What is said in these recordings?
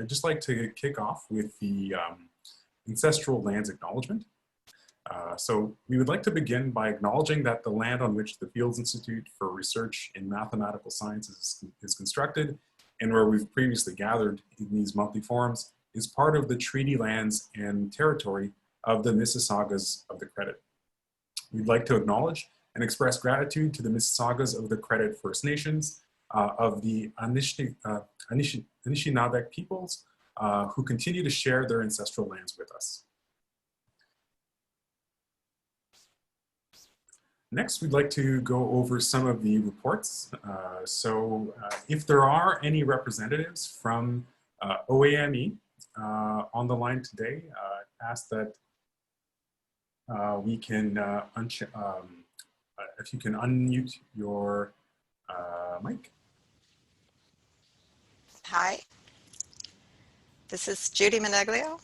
I'd just like to kick off with the ancestral lands acknowledgement. So we would like to begin by acknowledging that the land on which the Fields Institute for Research in Mathematical Sciences is constructed, and where we've previously gathered in these monthly forums, is part of the treaty lands and territory of the Mississaugas of the Credit. We'd like to acknowledge and express gratitude to the Mississaugas of the Credit First Nations, of the Anishinaabe peoples, who continue to share their ancestral lands with us. Next, we'd like to go over some of the reports. If there are any representatives from OAME on the line today, I ask that we can, if you can unmute your mic. Hi, this is Judy Manneglio,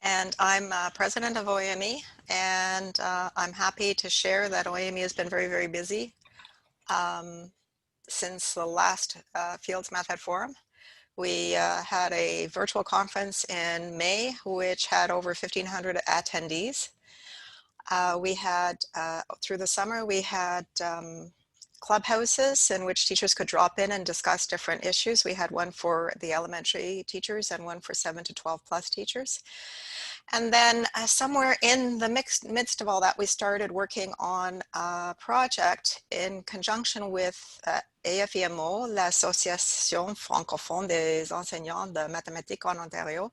and I'm president of OAME, and I'm happy to share that OAME has been very, very busy since the last Fields MathEd Forum. We had a virtual conference in May, which had over 1,500 attendees. We had, through the summer, we had clubhouses in which teachers could drop in and discuss different issues. We had one for the elementary teachers and one for 7 to 12 plus teachers. And then somewhere in the midst of all that, we started working on a project in conjunction with AFIMO, l'Association francophone des enseignants de mathématiques en Ontario.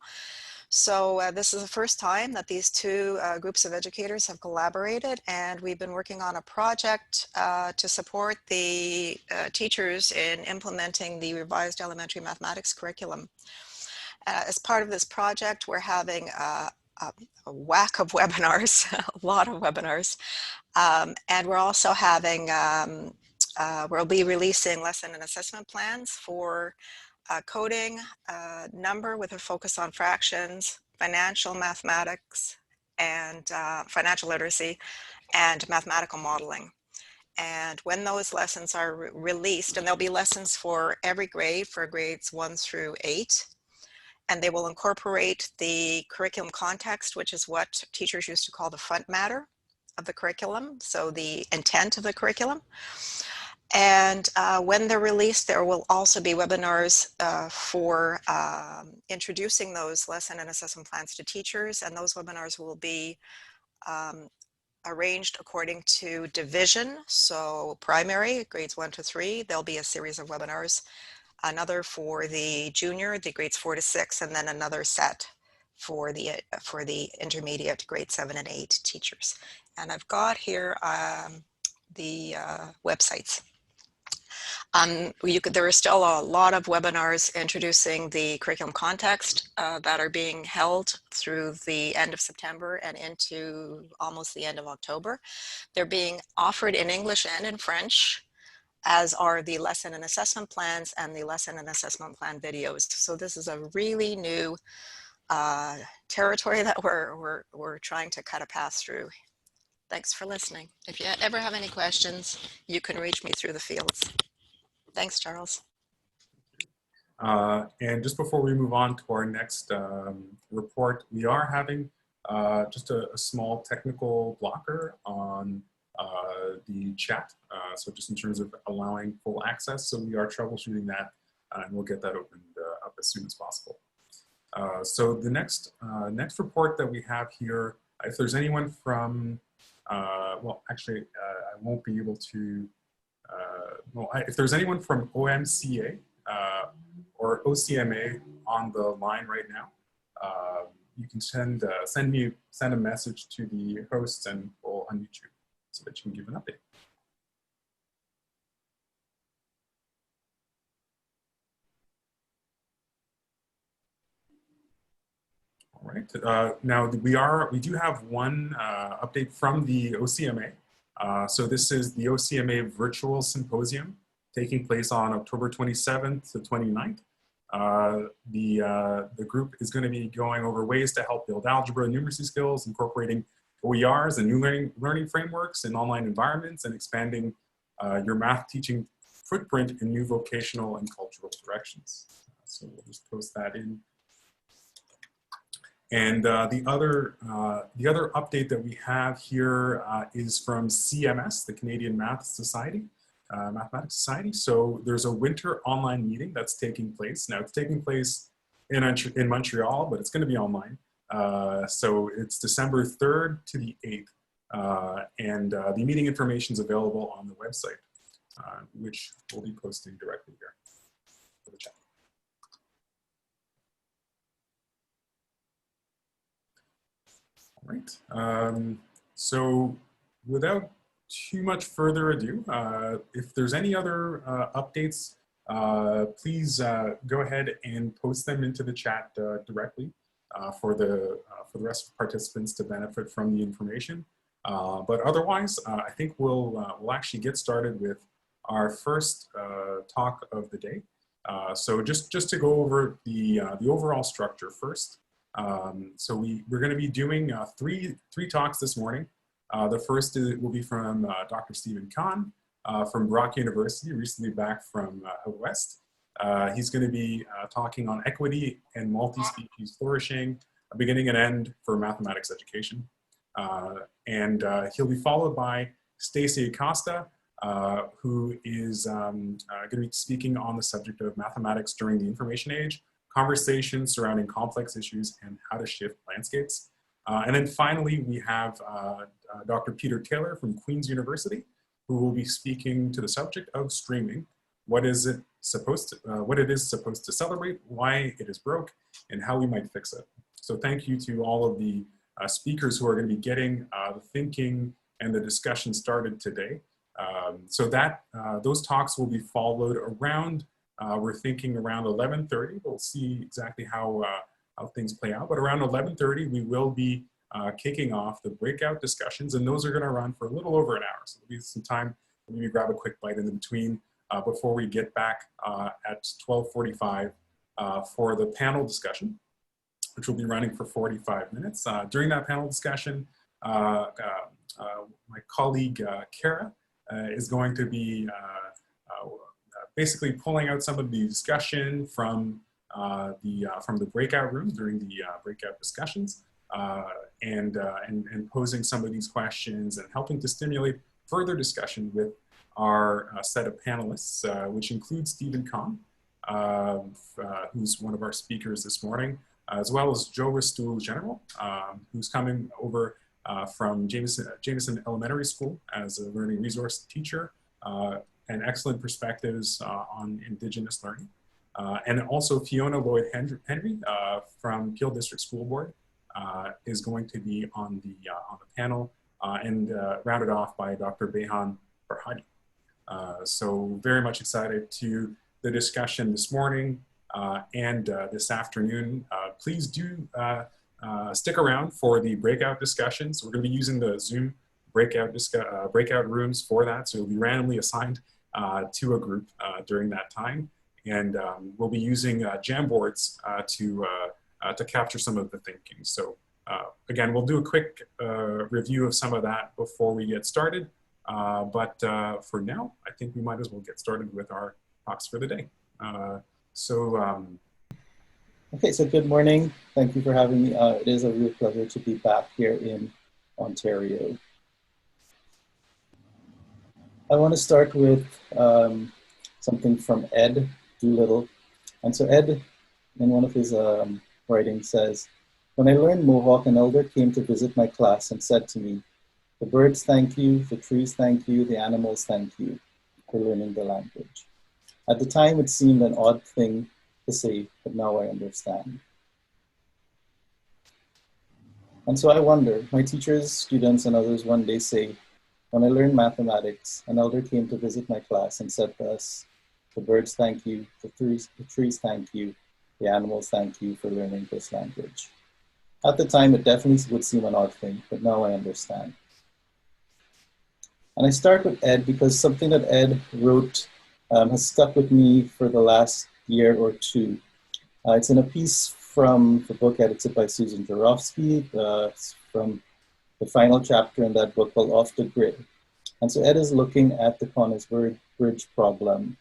So this is the first time that these two groups of educators have collaborated, and we've been working on a project to support the teachers in implementing the revised elementary mathematics curriculum. As part of this project, we're having a whack of webinars, a lot of webinars, and we're also having, we'll be releasing lesson and assessment plans for coding, number with a focus on fractions, financial mathematics, and financial literacy, and mathematical modeling. And when those lessons are released, and there'll be lessons for every grade, for grades 1 through 8, and they will incorporate the curriculum context, which is what teachers used to call the front matter of the curriculum, so the intent of the curriculum. And when they're released, there will also be webinars for introducing those lesson and assessment plans to teachers, and those webinars will be arranged according to division. So primary, grades 1 to 3, there'll be a series of webinars, another for the junior, the grades 4 to 6, and then another set for the intermediate, grade 7 and 8 teachers. And I've got here the websites. There are still a lot of webinars introducing the curriculum context that are being held through the end of September and into almost the end of October. They're being offered in English and in French, as are the lesson and assessment plans and the lesson and assessment plan videos. So this is a really new territory that we're trying to cut a path through. Thanks for listening. If you ever have any questions, you can reach me through the fields. Thanks, Charles. And just before we move on to our next report, we are having just a small technical blocker on the chat. So just in terms of allowing full access. So we are troubleshooting that, and we'll get that opened up as soon as possible. So the next report that we have here, if there's anyone from, well, actually, I won't be able to, well, if there's anyone from OMCA or OCMA on the line right now, you can send a message to the host, and we'll unmute you so that you can give an update. All right. Now we do have one update from the OCMA. So this is the OCMA Virtual Symposium taking place on October 27th to 29th. The group is going to be going over ways to help build algebra and numeracy skills, incorporating OERs and new learning frameworks in online environments, and expanding your math teaching footprint in new vocational and cultural directions. So we'll just post that in. And the other update that we have here is from CMS, the Canadian Mathematics Society. So there's a winter online meeting that's taking place. Now it's taking place in Montreal, but it's going to be online. So it's December 3rd to the 8th. And the meeting information is available on the website, which we'll be posting directly here for the chat. All right. So without too much further ado, if there's any other updates, please go ahead and post them into the chat directly for the rest of participants to benefit from the information. But otherwise, I think we'll actually get started with our first talk of the day. So just to go over the overall structure first. So we're going to be doing three talks this morning. The first will be from Dr. Stephen Kahn from Brock University, recently back from out west. He's going to be talking on equity and multi-species flourishing, a beginning and end for mathematics education. And he'll be followed by Stacey Costa, who is going to be speaking on the subject of mathematics during the information age, conversations surrounding complex issues, and how to shift landscapes. And then finally, we have Dr. Peter Taylor from Queen's University, who will be speaking to the subject of streaming. What is it supposed to, what it is supposed to celebrate, why it is broke, and how we might fix it. So thank you to all of the speakers who are going to be getting the thinking and the discussion started today. So those talks will be followed around, we're thinking around 11:30. We'll see exactly how things play out, but around 11:30 we will be kicking off the breakout discussions, and those are going to run for a little over an hour. So there'll be some time to maybe grab a quick bite in between before we get back at 12:45 for the panel discussion, which will be running for 45 minutes. During that panel discussion, my colleague Kara is going to be basically pulling out some of the discussion from the breakout rooms during the breakout discussions, and posing some of these questions and helping to stimulate further discussion with our set of panelists, which includes Stephen Kahn, who's one of our speakers this morning, as well as Joe Restoul General, who's coming over from Jameson Elementary School as a learning resource teacher, and excellent perspectives on Indigenous learning. And also Fiona Lloyd-Henry from Peel District School Board is going to be on the panel, and rounded off by Dr. Behan Farhadi. So very much excited to the discussion this morning and this afternoon. Please do stick around for the breakout discussions. We're going to be using the Zoom breakout rooms for that, so you'll be randomly assigned to a group during that time, and we'll be using Jamboards to capture some of the thinking. So again, we'll do a quick review of some of that before we get started, but for now, I think we might as well get started with our talks for the day. Okay, so good morning. Thank you for having me. It is a real pleasure to be back here in Ontario. I want to start with something from Ed Doolittle. And so Ed, in one of his writings, says, "When I learned Mohawk, an elder came to visit my class and said to me, 'The birds thank you, the trees thank you, the animals thank you for learning the language.' At the time, it seemed an odd thing to say, but now I understand." And so I wonder, my teachers, students, and others one day say, "When I learned mathematics, an elder came to visit my class and said to us, 'The birds thank you, the trees thank you, the animals thank you for learning this language.' At the time, it definitely would seem an odd thing, but now I understand." And I start with Ed because something that Ed wrote has stuck with me for the last year or two. It's in a piece from the book edited by Susan Jarofsky. It's from the final chapter in that book called Off the Grid. And so Ed is looking at the Connors Bridge problem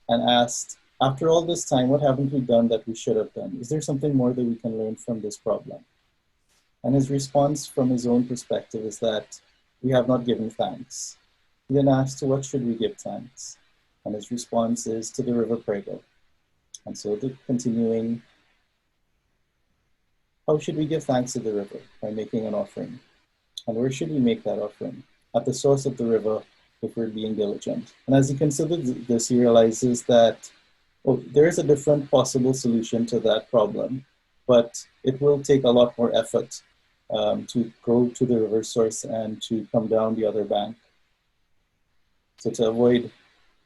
and asked, After all this time, what haven't we done that we should have done? Is there something more that we can learn from this problem? And his response from his own perspective is that we have not given thanks. He then asked, to what should we give thanks? And his response is to the river Prego. And so the continuing, how should we give thanks to the river? By making an offering. And where should we make that offering? At the source of the river, if we're being diligent. And as he considered this, he realizes that there is a different possible solution to that problem, but it will take a lot more effort to go to the river source and to come down the other bank. So to avoid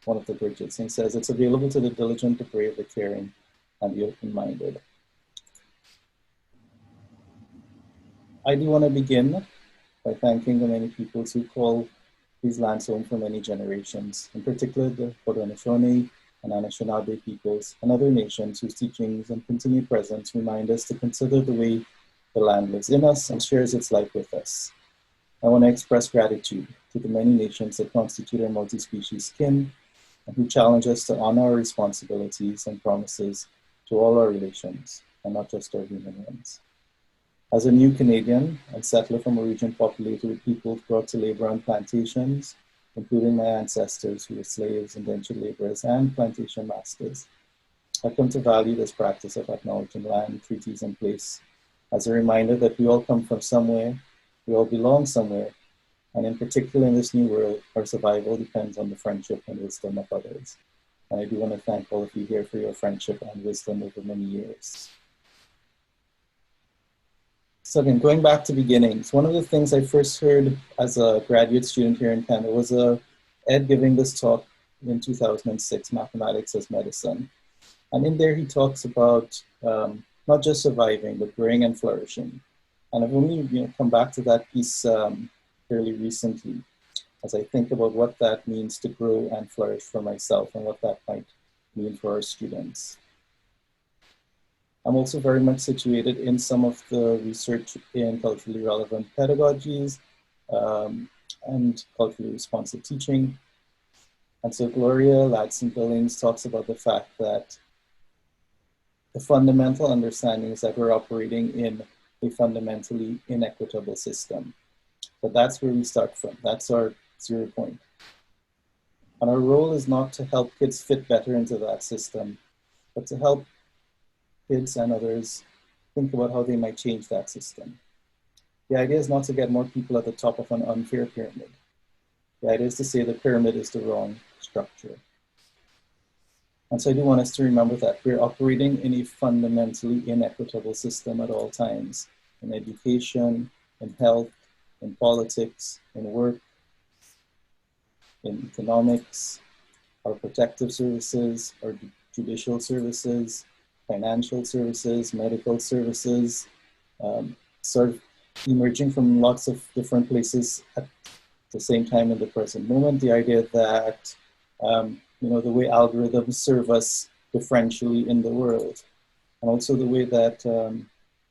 one of the bridges, he says, it's available to the diligent, the brave, the caring, and the open-minded. I do want to begin by thanking the many peoples who call these lands home for many generations, in particular the Haudenosaunee and Anishinaabe peoples and other nations whose teachings and continued presence remind us to consider the way the land lives in us and shares its life with us. I want to express gratitude to the many nations that constitute our multi-species kin and who challenge us to honor our responsibilities and promises to all our relations, and not just our human ones. As a new Canadian and settler from a region populated with people brought to labor on plantations, including my ancestors who were slaves, indentured laborers, and plantation masters, I come to value this practice of acknowledging land, treaties, and place as a reminder that we all come from somewhere, we all belong somewhere, and in particular in this new world, our survival depends on the friendship and wisdom of others. And I do want to thank all of you here for your friendship and wisdom over many years. So again, going back to beginnings, one of the things I first heard as a graduate student here in Canada was Ed giving this talk in 2006, Mathematics as Medicine. And in there he talks about not just surviving, but growing and flourishing. And I've only come back to that piece fairly recently as I think about what that means to grow and flourish for myself and what that might mean for our students. I'm also very much situated in some of the research in culturally relevant pedagogies and culturally responsive teaching. And so Gloria Ladson-Billings talks about the fact that the fundamental understanding is that we're operating in a fundamentally inequitable system. But that's where we start from. That's our 0 point. And our role is not to help kids fit better into that system, but to help kids and others think about how they might change that system. The idea is not to get more people at the top of an unfair pyramid. The idea is to say the pyramid is the wrong structure. And so I do want us to remember that we're operating in a fundamentally inequitable system at all times, in education, in health, in politics, in work, in economics, our protective services, our judicial services, financial services, medical services, sort of emerging from lots of different places at the same time in the present moment. The idea that, the way algorithms serve us differentially in the world, and also the way that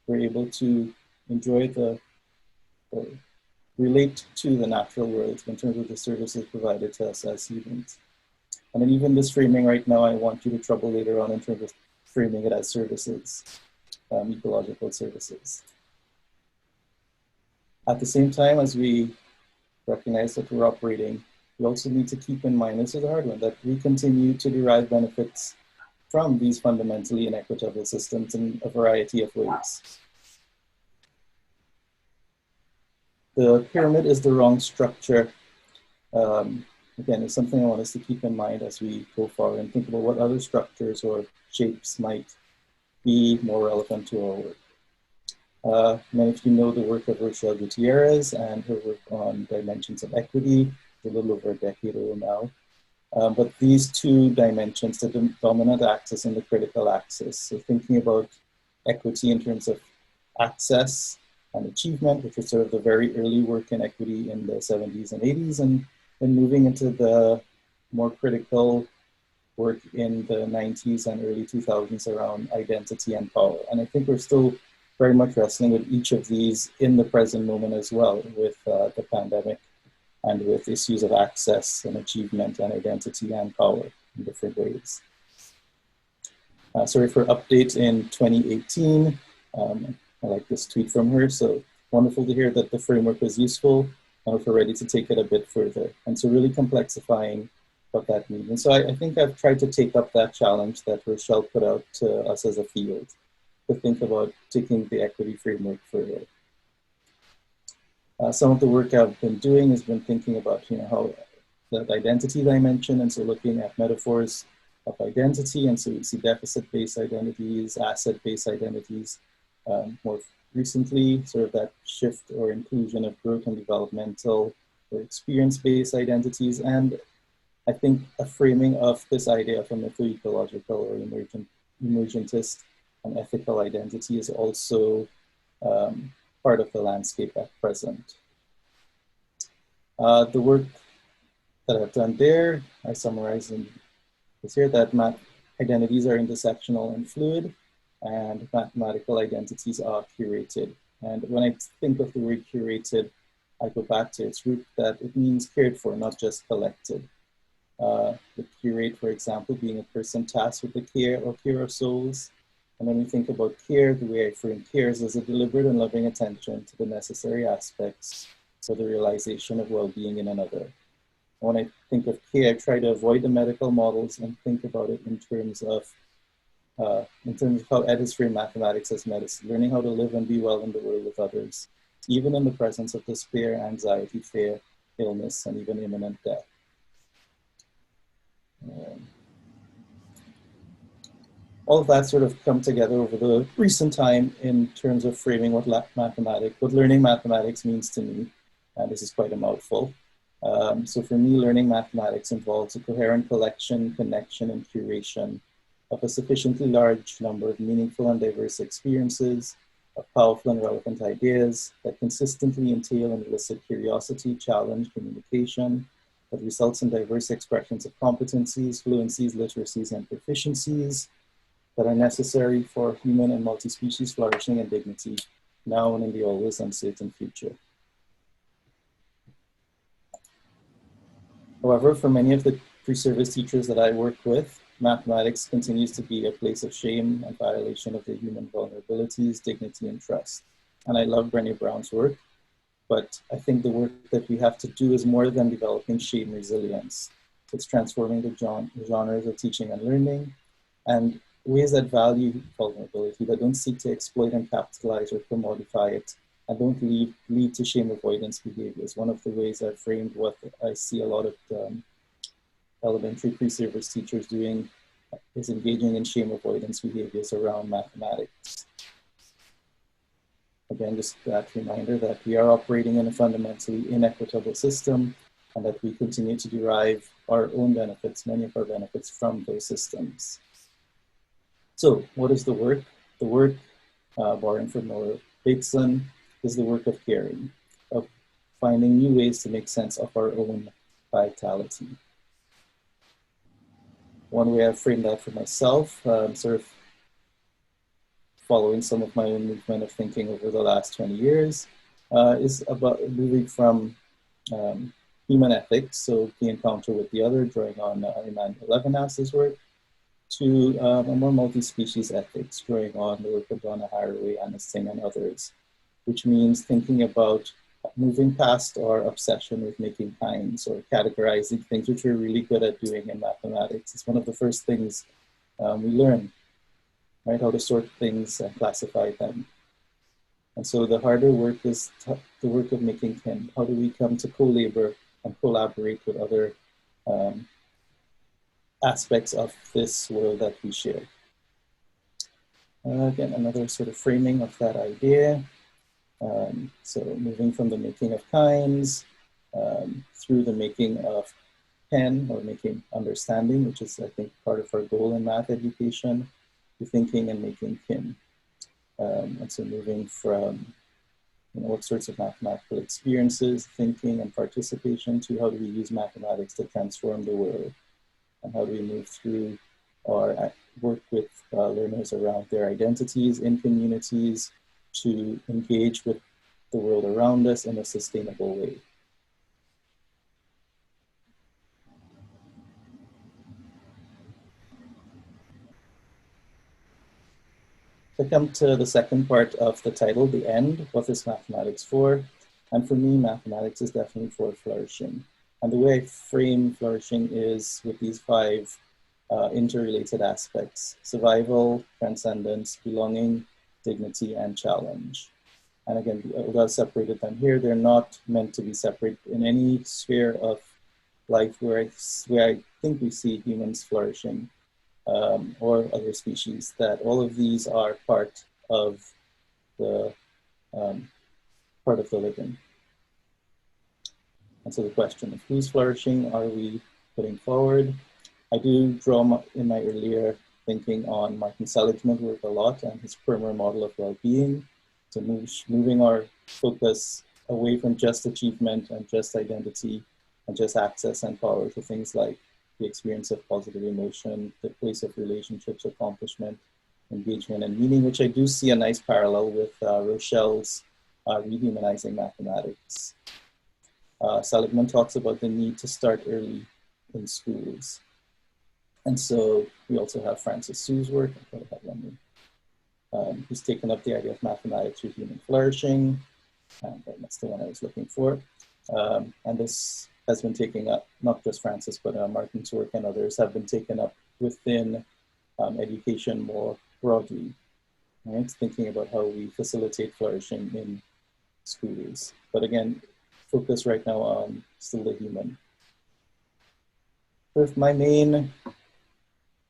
we're able to enjoy relate to the natural world in terms of the services provided to us as humans. And then even this framing right now, I want you to trouble later on in terms of framing it as services, ecological services. At the same time, as we recognize that we're operating, we also need to keep in mind, this is a hard one, that we continue to derive benefits from these fundamentally inequitable systems in a variety of ways. The pyramid is the wrong structure. Again, it's something I want us to keep in mind as we go forward and think about what other structures or shapes might be more relevant to our work. Many of you know the work of Rochelle Gutierrez and her work on dimensions of equity, a little over a decade old now. But these two dimensions, the dominant axis and the critical axis, so thinking about equity in terms of access and achievement, which was sort of the very early work in equity in the 70s and 80s, and then moving into the more critical work in the 90s and early 2000s around identity and power. And I think we're still very much wrestling with each of these in the present moment as well, with the pandemic and with issues of access and achievement and identity and power in different ways. Sorry for update in 2018. I like this tweet from her. So wonderful to hear that the framework was useful. Now we're ready to take it a bit further. And so really complexifying what that means. And so I think I've tried to take up that challenge that Rochelle put out to us as a field, to think about taking the equity framework further. Some of the work I've been doing has been thinking about, how that identity dimension, and so looking at metaphors of identity, and so we see deficit-based identities, asset-based identities. More recently, sort of that shift or inclusion of growth and developmental or experience-based identities, and I think a framing of this idea of a mytho-ecological or emergentist and ethical identity is also part of the landscape at present. The work that I've done there, I summarize in this here, that identities are intersectional and fluid, and mathematical identities are curated. And when I think of the word curated, I go back to its root that it means cared for, not just collected. The curate, for example, being a person tasked with the care or care of souls. And when we think about care, the way I frame care is as a deliberate and loving attention to the necessary aspects for the realization of well-being in another. When I think of care, I try to avoid the medical models and think about it in terms of how Ed has framed mathematics as medicine, learning how to live and be well in the world with others, even in the presence of despair, anxiety, fear, illness, and even imminent death. All of that sort of come together over the recent time in terms of framing what learning mathematics means to me. And this is quite a mouthful. So for me, learning mathematics involves a coherent collection, connection, and curation of a sufficiently large number of meaningful and diverse experiences, of powerful and relevant ideas that consistently entail and elicit curiosity, challenge, communication, that results in diverse expressions of competencies, fluencies, literacies, and proficiencies that are necessary for human and multi-species flourishing and dignity, now and in the always uncertain future. However, for many of the pre-service teachers that I work with, mathematics continues to be a place of shame and violation of their human vulnerabilities, dignity, and trust. And I love Brené Brown's work, but I think the work that we have to do is more than developing shame resilience. It's transforming the genres of teaching and learning, and ways that value vulnerability, that don't seek to exploit and capitalize or commodify it, and don't lead to shame avoidance behaviors. One of the ways I've framed what I see a lot of elementary pre-service teachers doing is engaging in shame avoidance behaviors around mathematics. Again, just that reminder that we are operating in a fundamentally inequitable system, and that we continue to derive our own benefits, many of our benefits, from those systems. So what is the work? The work, borrowing from Noah Bateson, is the work of caring, of finding new ways to make sense of our own vitality. One way I've framed that for myself, sort of following some of my own movement of thinking over the last 20 years, is about moving from human ethics, so the encounter with the other, drawing on Emmanuel Levinas's work, to a more multi-species ethics, drawing on the work of Donna Haraway, Anna Singh, and others, which means thinking about moving past our obsession with making kinds or categorizing things, which we're really good at doing in mathematics. It's one of the first things we learn, right? How to sort things and classify them. And so the harder work is the work of making kin. How do we come to co-labor and collaborate with other aspects of this world that we share? Again, another sort of framing of that idea. So moving from the making of kinds through the making of pen, or making understanding, which is, I think, part of our goal in math education, to thinking and making kin. And so moving from what sorts of mathematical experiences, thinking and participation, to how do we use mathematics to transform the world, and how do we move through our work with learners around their identities in communities to engage with the world around us in a sustainable way. To come to the second part of the title, the end, what is mathematics for? And for me, mathematics is definitely for flourishing. And the way I frame flourishing is with these five interrelated aspects: survival, transcendence, belonging, dignity, and challenge. And again, although I've separated them here, they're not meant to be separate in any sphere of life where I think we see humans flourishing, or other species, that all of these are part of the living. And so the question of who's flourishing are we putting forward? I do draw in my earlier thinking on Martin Seligman's work a lot and his primer model of well-being, to moving our focus away from just achievement and just identity and just access and power to things like the experience of positive emotion, the place of relationships, accomplishment, engagement, and meaning, which I do see a nice parallel with Rochelle's rehumanizing mathematics. Seligman talks about the need to start early in schools. And so we also have Francis Sue's work, I thought I had one more, who's taken up the idea of mathematics for human flourishing, and that's the one I was looking for. And this has been taken up, not just Francis, but Martin's work and others have been taken up within education more broadly, right? Thinking about how we facilitate flourishing in schools. But again, focus right now on still the human. So my main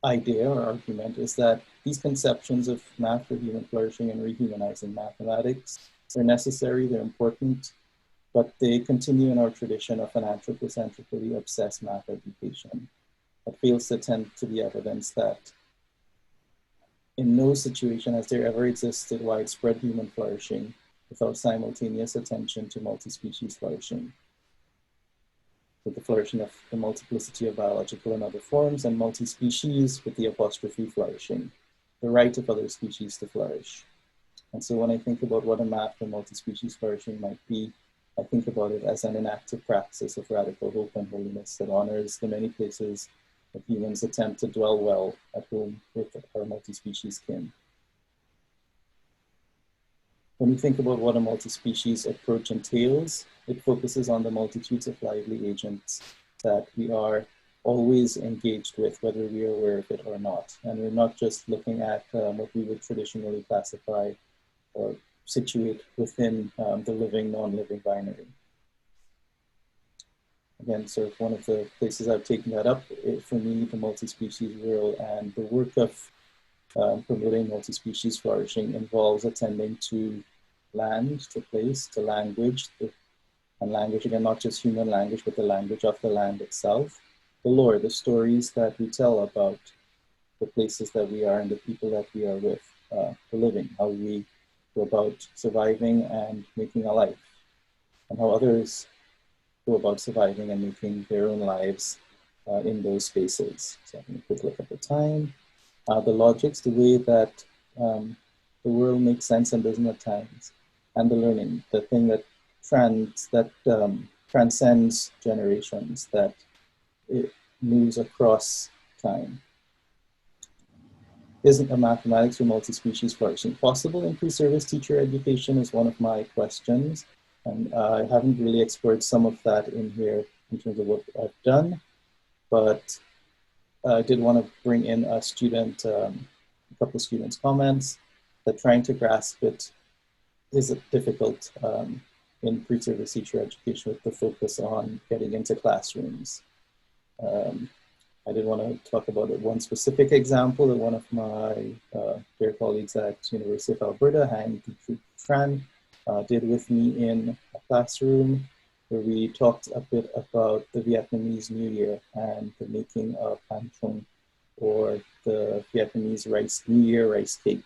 idea or argument is that these conceptions of math for human flourishing and rehumanizing mathematics are necessary, they're important, but they continue in our tradition of an anthropocentrically obsessed math education that fails to tend to the evidence that in no situation has there ever existed widespread human flourishing without simultaneous attention to multi-species flourishing. With the flourishing of the multiplicity of biological and other forms, and multi-species with the apostrophe flourishing, the right of other species to flourish. And so when I think about what a math for multi-species flourishing might be, I think about it as an inactive practice of radical hope and holiness that honors the many places that humans attempt to dwell well at home with our multi-species kin. When we think about what a multi-species approach entails, it focuses on the multitudes of lively agents that we are always engaged with, whether we are aware of it or not. And we're not just looking at what we would traditionally classify or situate within the living, non-living binary. Again, sort of one of the places I've taken that up, for me, the multi-species world and the work of promoting multi-species flourishing involves attending to land, to place, to language, and language, again, not just human language, but the language of the land itself, the lore, the stories that we tell about the places that we are and the people that we are with, the living, how we go about surviving and making a life, and how others go about surviving and making their own lives in those spaces. So I'm going to quick look at the time. The logics, the way that the world makes sense and doesn't at times, and the learning, the thing that transcends generations, that it moves across time. Isn't a mathematics for multi-species flourishing possible in pre-service teacher education is one of my questions. And I haven't really explored some of that in here in terms of what I've done, but I did want to bring in a student, a couple of students' comments that trying to grasp it is difficult in pre-service teacher education with the focus on getting into classrooms. I did want to talk about one specific example that one of my dear colleagues at University of Alberta, Han Tran, did with me in a classroom where we talked a bit about the Vietnamese New Year and the making of Pan Trung, or the Vietnamese New Year rice cake.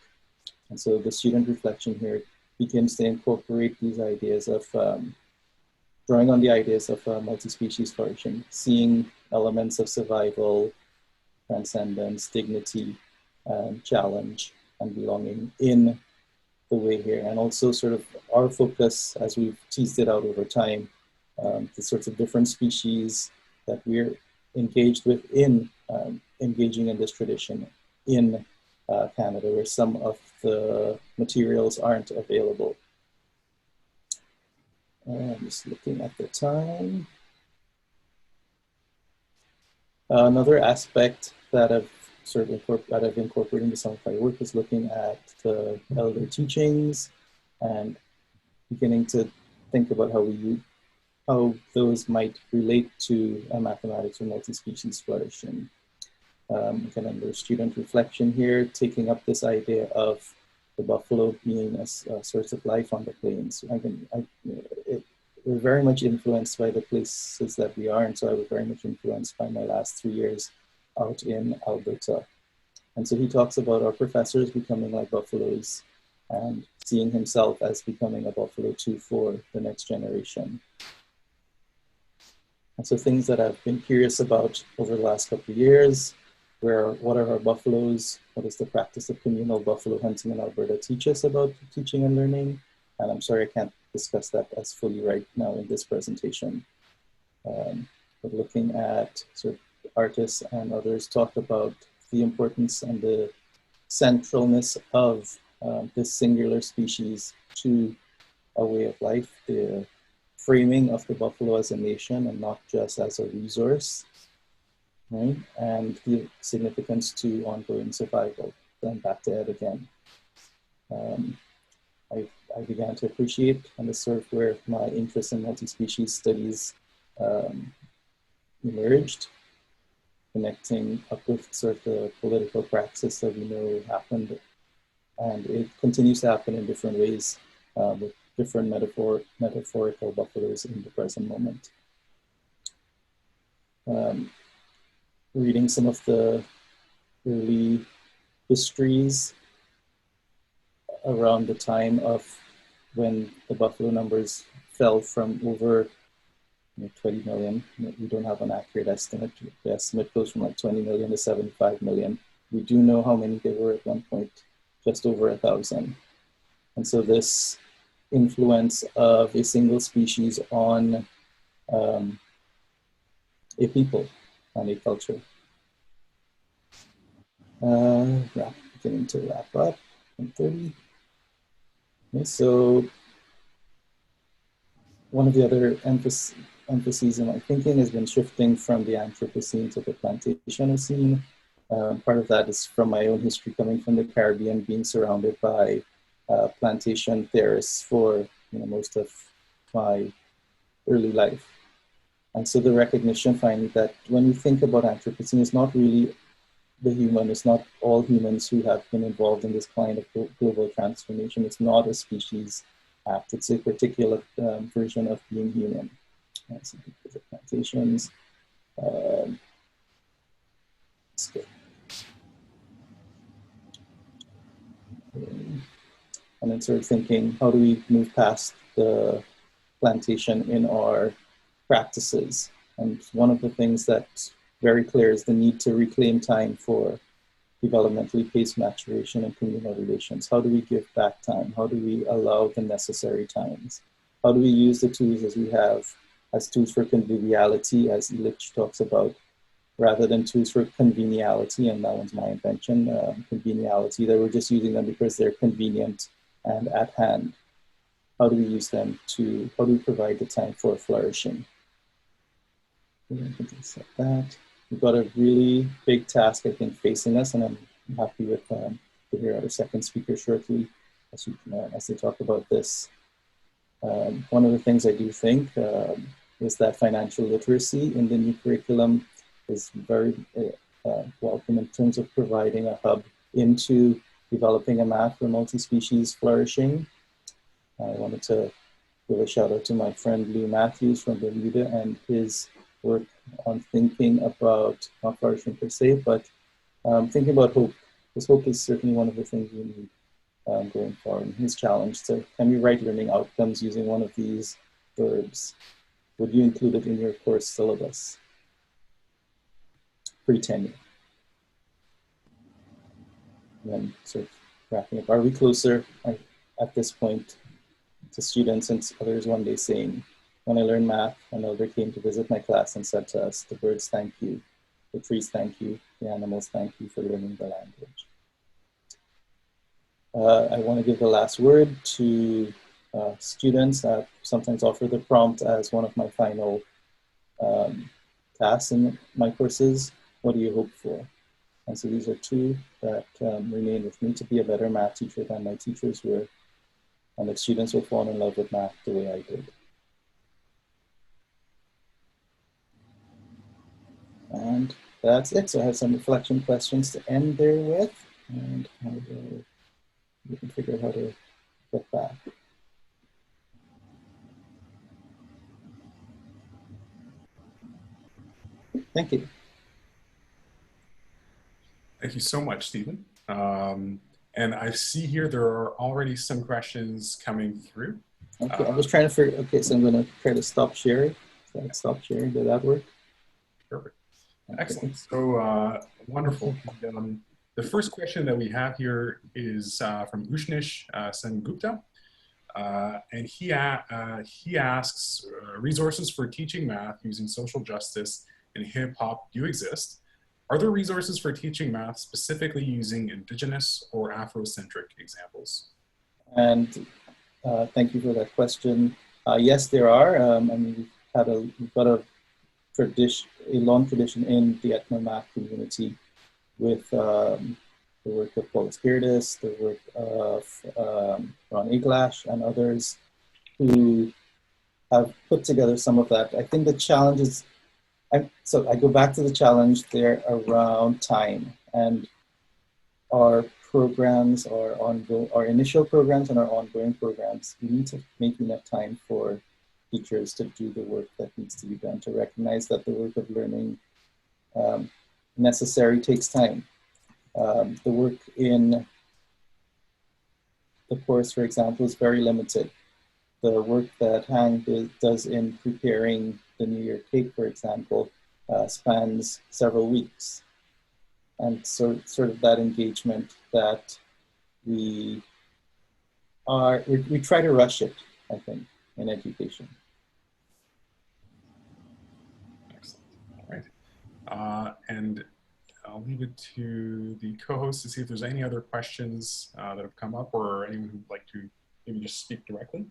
And so the student reflection here begins to incorporate these ideas of drawing on the ideas of multi-species flourishing, seeing elements of survival, transcendence, dignity, challenge, and belonging in the way here. And also sort of our focus, as we've teased it out over time, the sorts of different species that we're engaged with in engaging in this tradition in Canada, where some of the materials aren't available. I'm just looking at the time. Another aspect that I've incorporated into some of my work is looking at the elder teachings and beginning to think about how those might relate to mathematics or multi-species flourishing. Again, under student reflection here, taking up this idea of the buffalo being a source of life on the plains. We're very much influenced by the places that we are, and so I was very much influenced by my last 3 years out in Alberta. And so he talks about our professors becoming like buffaloes and seeing himself as becoming a buffalo too for the next generation. And so things that I've been curious about over the last couple of years, what are our buffaloes? What does the practice of communal buffalo hunting in Alberta teach us about teaching and learning? And I'm sorry I can't discuss that as fully right now in this presentation. But looking at sort of artists and others talk about the importance and the centralness of this singular species to a way of life, the framing of the buffalo as a nation and not just as a resource, right? And the significance to ongoing survival. Then back to Ed again. I began to appreciate, and this is sort of where my interest in multi-species studies emerged, connecting up with sort of the political praxis that we know happened, and it continues to happen in different ways with different metaphorical buffaloes in the present moment. Reading some of the early histories around the time of when the buffalo numbers fell from over 20 million. We don't have an accurate estimate. The estimate goes from like 20 million to 75 million. We do know how many there were at one point, just over 1,000. And so this influence of a single species on a people, on a culture. Beginning to wrap up, 1:30. Okay, so one of the other emphases in my thinking has been shifting from the Anthropocene to the Plantationocene. Part of that is from my own history coming from the Caribbean, being surrounded by plantation theorists for most of my early life. And so the recognition finally that when we think about Anthropocene, it's not really the human, it's not all humans who have been involved in this kind of global transformation. It's not a species act, it's a particular version of being human. So plantations. Let's go. And then sort of thinking, how do we move past the plantation in our practices? And one of the things that's very clear is the need to reclaim time for developmentally paced maturation and communal relations. How do we give back time? How do we allow the necessary times? How do we use the tools as we have as tools for conviviality, as Illich talks about, rather than tools for conveniality, and that one's my invention, conveniality, that we're just using them because they're convenient and at hand. How do we use them to, how do we provide the time for flourishing? That. We've got a really big task, I think, facing us, and I'm happy with to hear our second speaker shortly as they talk about this. One of the things I do think is that financial literacy in the new curriculum is very welcome in terms of providing a hub into developing a math for multi-species flourishing. I wanted to give a shout out to my friend Lou Matthews from Bermuda and his work on thinking about, not flourishing per se, but thinking about hope. Because hope is certainly one of the things we need going forward. His challenge to, can we write learning outcomes using one of these verbs? Would you include it in your course syllabus? Pre-tenure. And then sort of wrapping up, are we closer at this point to students and others one day saying, when I learned math, an elder came to visit my class and said to us, the birds thank you, the trees thank you, the animals thank you for learning the language. I want to give the last word to students. I sometimes offer the prompt as one of my final tasks in my courses. What do you hope for? And so these are two that remain with me: to be a better math teacher than my teachers were, and that students will fall in love with math the way I did. And that's it. So I have some reflection questions to end there with, and we can figure out how to get back. Thank you. Thank you so much, Stephen. And I see here there are already some questions coming through. Okay, I was trying to figure, okay, so I'm going to try to stop sharing. So I stop sharing, did that work? Perfect. Okay. Excellent. So wonderful. The first question that we have here is from Ushnish Sengupta. And he asks, resources for teaching math using social justice and hip hop do exist. Are there resources for teaching math specifically using Indigenous or Afrocentric examples? And thank you for that question. Yes, there are. I mean, we've got a long tradition in the ethnomath community with the work of Paul Spiritus, the work of Ron Eglash and others who have put together some of that. I think the challenge is, so I go back to the challenge there around time, and our programs, our initial programs and our ongoing programs, we need to make enough time for teachers to do the work that needs to be done, to recognize that the work of learning necessary takes time. The work in the course, for example, is very limited. The work that Hang does in preparing the New Year cake, for example, spans several weeks. And sort of that engagement that we try to rush it, I think, in education. Excellent. All right. And I'll leave it to the co-host to see if there's any other questions that have come up, or anyone who'd like to maybe just speak directly.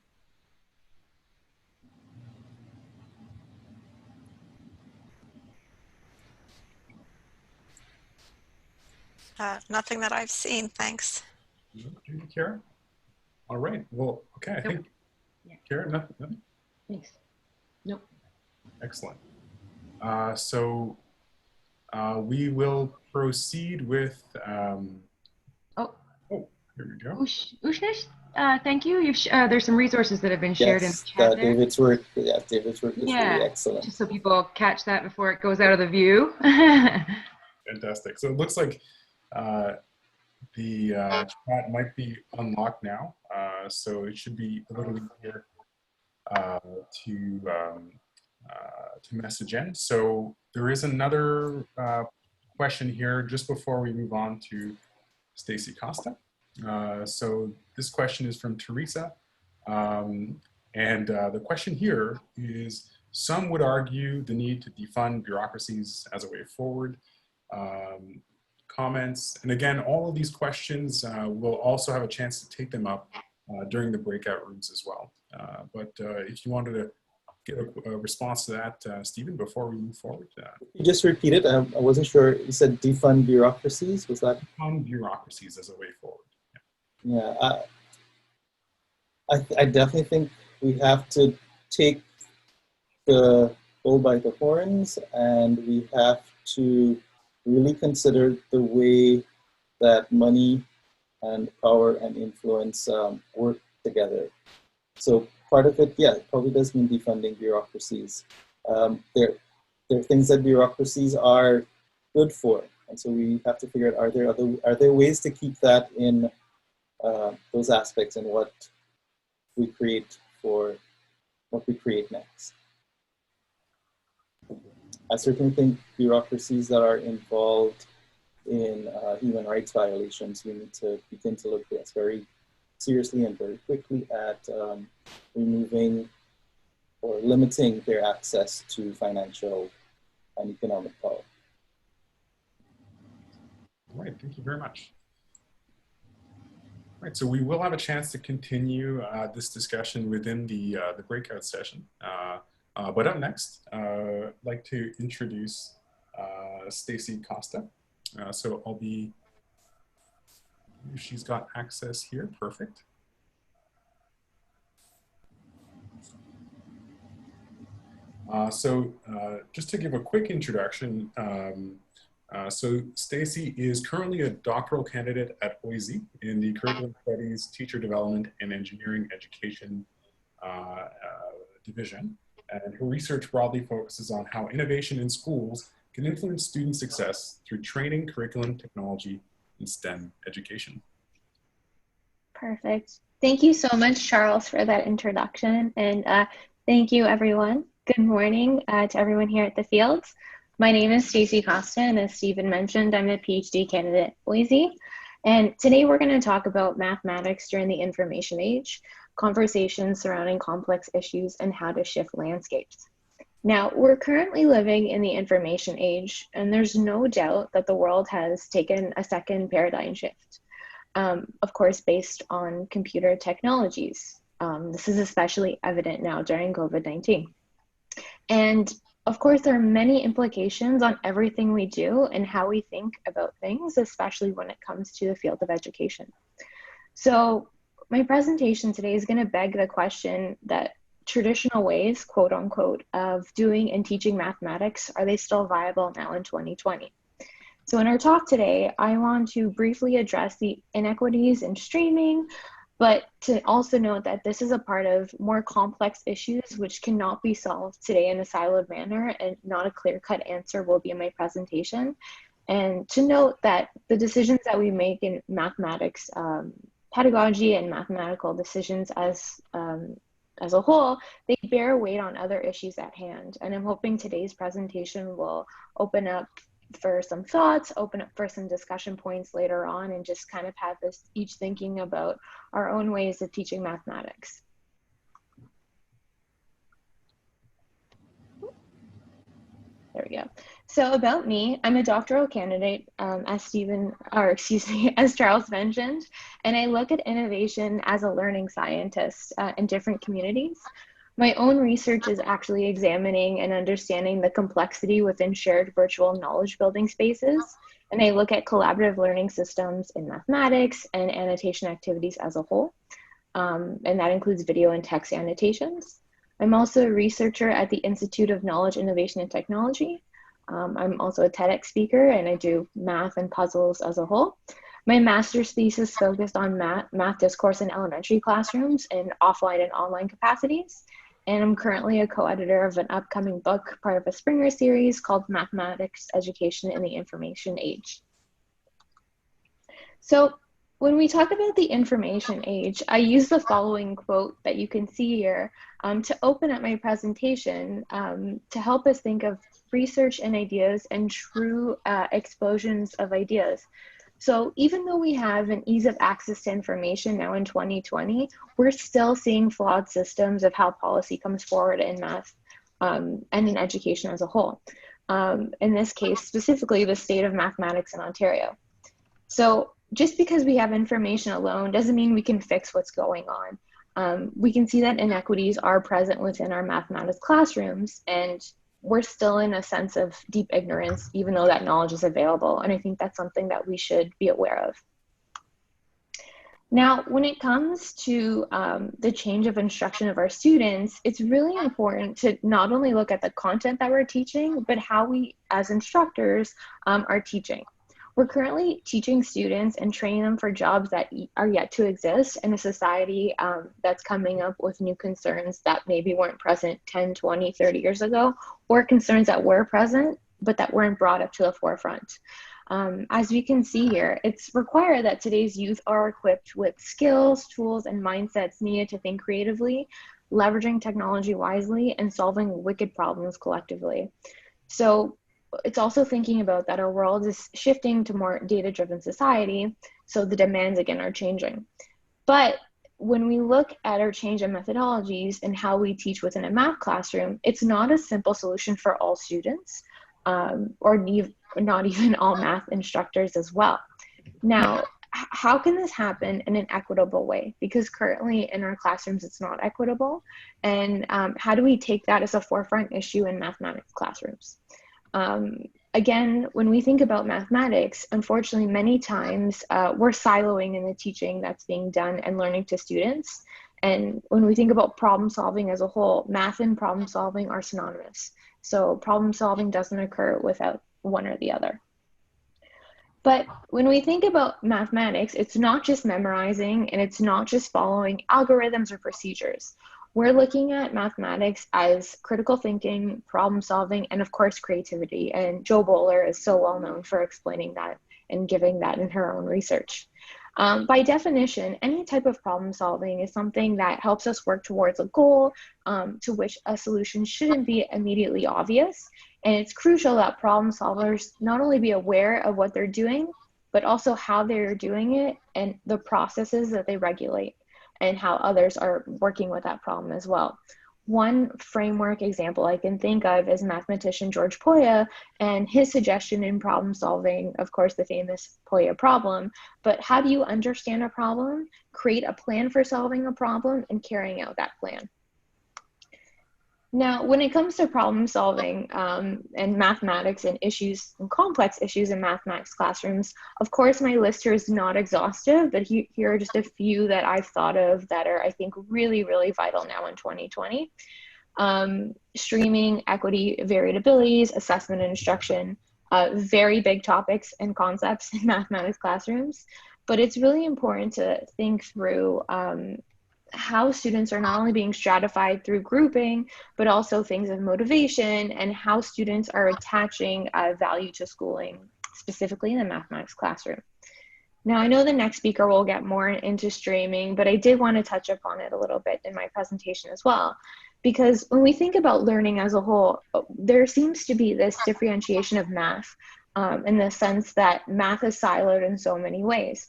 Nothing that I've seen, thanks. Judy, Kara? All right, well, okay, I think, Kara, nothing? Thanks. Nope. Excellent. So we will proceed with, here we go. Ushnish, thank you. There's some resources that have been shared in the chat there. David's work, David's work is really excellent. Just so people catch that before it goes out of the view. Fantastic. So it looks like the chat might be unlocked now, so it should be a little easier to message in. So there is another question here just before we move on to Stacey Costa. So this question is from Teresa, and the question here is: some would argue the need to defund bureaucracies as a way forward. Comments, and again, all of these questions we'll also have a chance to take them up during the breakout rooms as well. But if you wanted to get a response to that, Stephen, before we move forward. You just repeat it. I wasn't sure. You said defund bureaucracies. Was that? Defund bureaucracies as a way forward. Yeah, I definitely think we have to take the bull by the horns, and we have to really consider the way that money and power and influence work together. So part of it, it probably does mean defunding bureaucracies. There are things that bureaucracies are good for, and so we have to figure out, are there ways to keep that in those aspects and what we create next. I certainly think bureaucracies that are involved in human rights violations, we need to begin to look very seriously and very quickly at removing or limiting their access to financial and economic power. All right, thank you very much. Right, so we will have a chance to continue this discussion within the breakout session. But up next, I'd like to introduce Stacey Costa. So I'll be, she's got access here, perfect. Just to give a quick introduction, so Stacey is currently a doctoral candidate at OISE in the Curriculum Studies, Teacher Development, and Engineering Education division. And her research broadly focuses on how innovation in schools can influence student success through training, curriculum, technology, and STEM education. Perfect. Thank you so much, Charles, for that introduction. And thank you, everyone. Good morning to everyone here at the Fields. My name is Stacey Costa, and as Stephen mentioned, I'm a PhD candidate at OISE. And today we're going to talk about mathematics during the information age, conversations surrounding complex issues, and how to shift landscapes. Now, we're currently living in the information age, and there's no doubt that the world has taken a second paradigm shift, of course, based on computer technologies. This is especially evident now during COVID-19. And of course, there are many implications on everything we do and how we think about things, especially when it comes to the field of education. So my presentation today is going to beg the question that traditional ways, quote unquote, of doing and teaching mathematics, are they still viable now in 2020? So in our talk today, I want to briefly address the inequities in streaming, but to also note that this is a part of more complex issues which cannot be solved today in a siloed manner, and not a clear-cut answer will be in my presentation. And to note that the decisions that we make in mathematics, pedagogy and mathematical decisions as a whole, they bear weight on other issues at hand. And I'm hoping today's presentation will open up for some thoughts, open up for some discussion points later on, and just kind of have us each thinking about our own ways of teaching mathematics. There we go. So about me, I'm a doctoral candidate, as Charles mentioned, and I look at innovation as a learning scientist in different communities. My own research is actually examining and understanding the complexity within shared virtual knowledge building spaces. And I look at collaborative learning systems in mathematics and annotation activities as a whole. And that includes video and text annotations. I'm also a researcher at the Institute of Knowledge, Innovation, and Technology. I'm also a TEDx speaker, and I do math and puzzles as a whole. My master's thesis focused on math discourse in elementary classrooms in offline and online capacities. And I'm currently a co-editor of an upcoming book, part of a Springer series called Mathematics Education in the Information Age. So when we talk about the information age, I use the following quote that you can see here to open up my presentation to help us think of research and ideas and true explosions of ideas. So even though we have an ease of access to information now in 2020, we're still seeing flawed systems of how policy comes forward in math and in education as a whole. In this case, specifically the state of mathematics in Ontario. So just because we have information alone doesn't mean we can fix what's going on. We can see that inequities are present within our mathematics classrooms, and we're still in a sense of deep ignorance, even though that knowledge is available. And I think that's something that we should be aware of. Now, when it comes to the change of instruction of our students, it's really important to not only look at the content that we're teaching, but how we, as instructors, are teaching. We're currently teaching students and training them for jobs that are yet to exist in a society that's coming up with new concerns that maybe weren't present 10, 20, 30 years ago, or concerns that were present, but that weren't brought up to the forefront. As we can see here, it's required that today's youth are equipped with skills, tools, and mindsets needed to think creatively, leveraging technology wisely, and solving wicked problems collectively. So it's also thinking about that our world is shifting to more data-driven society, so the demands again are changing. But when we look at our change in methodologies and how we teach within a math classroom, it's not a simple solution for all students, or not even all math instructors as well. Now, how can this happen in an equitable way? Because currently in our classrooms, it's not equitable. And how do we take that as a forefront issue in mathematics classrooms? Again, when we think about mathematics, unfortunately, many times we're siloing in the teaching that's being done and learning to students. And when we think about problem solving as a whole, math and problem solving are synonymous. So problem solving doesn't occur without one or the other. But when we think about mathematics, it's not just memorizing and it's not just following algorithms or procedures. We're looking at mathematics as critical thinking, problem solving, and of course, creativity. And Jo Boaler is so well known for explaining that and giving that in her own research. By definition, any type of problem solving is something that helps us work towards a goal to which a solution shouldn't be immediately obvious. And it's crucial that problem solvers not only be aware of what they're doing, but also how they're doing it and the processes that they regulate and how others are working with that problem as well. One framework example I can think of is mathematician George Poya and his suggestion in problem solving, of course, the famous Poya problem. But how do you understand a problem, create a plan for solving a problem, and carrying out that plan? Now, when it comes to problem solving and mathematics and issues and complex issues in mathematics classrooms, of course, my list here is not exhaustive, but here are just a few that I've thought of that are, I think, really, really vital now in 2020. Streaming, equity, varied abilities, assessment and instruction, very big topics and concepts in mathematics classrooms, but it's really important to think through how students are not only being stratified through grouping, but also things of motivation and how students are attaching value to schooling, specifically in the mathematics classroom. Now, I know the next speaker will get more into streaming, but I did want to touch upon it a little bit in my presentation as well. Because when we think about learning as a whole, there seems to be this differentiation of math in the sense that math is siloed in so many ways.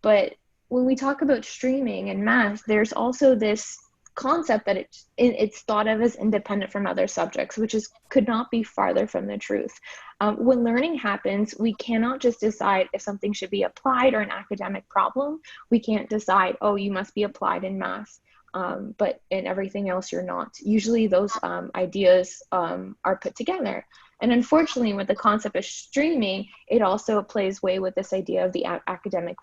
But when we talk about streaming and math, there's also this concept that it's thought of as independent from other subjects, which could not be farther from the truth. When learning happens, we cannot just decide if something should be applied or an academic problem. We can't decide, oh, you must be applied in math, but in everything else you're not. Usually those ideas are put together. And unfortunately, with the concept of streaming, it also plays way with this idea of the academic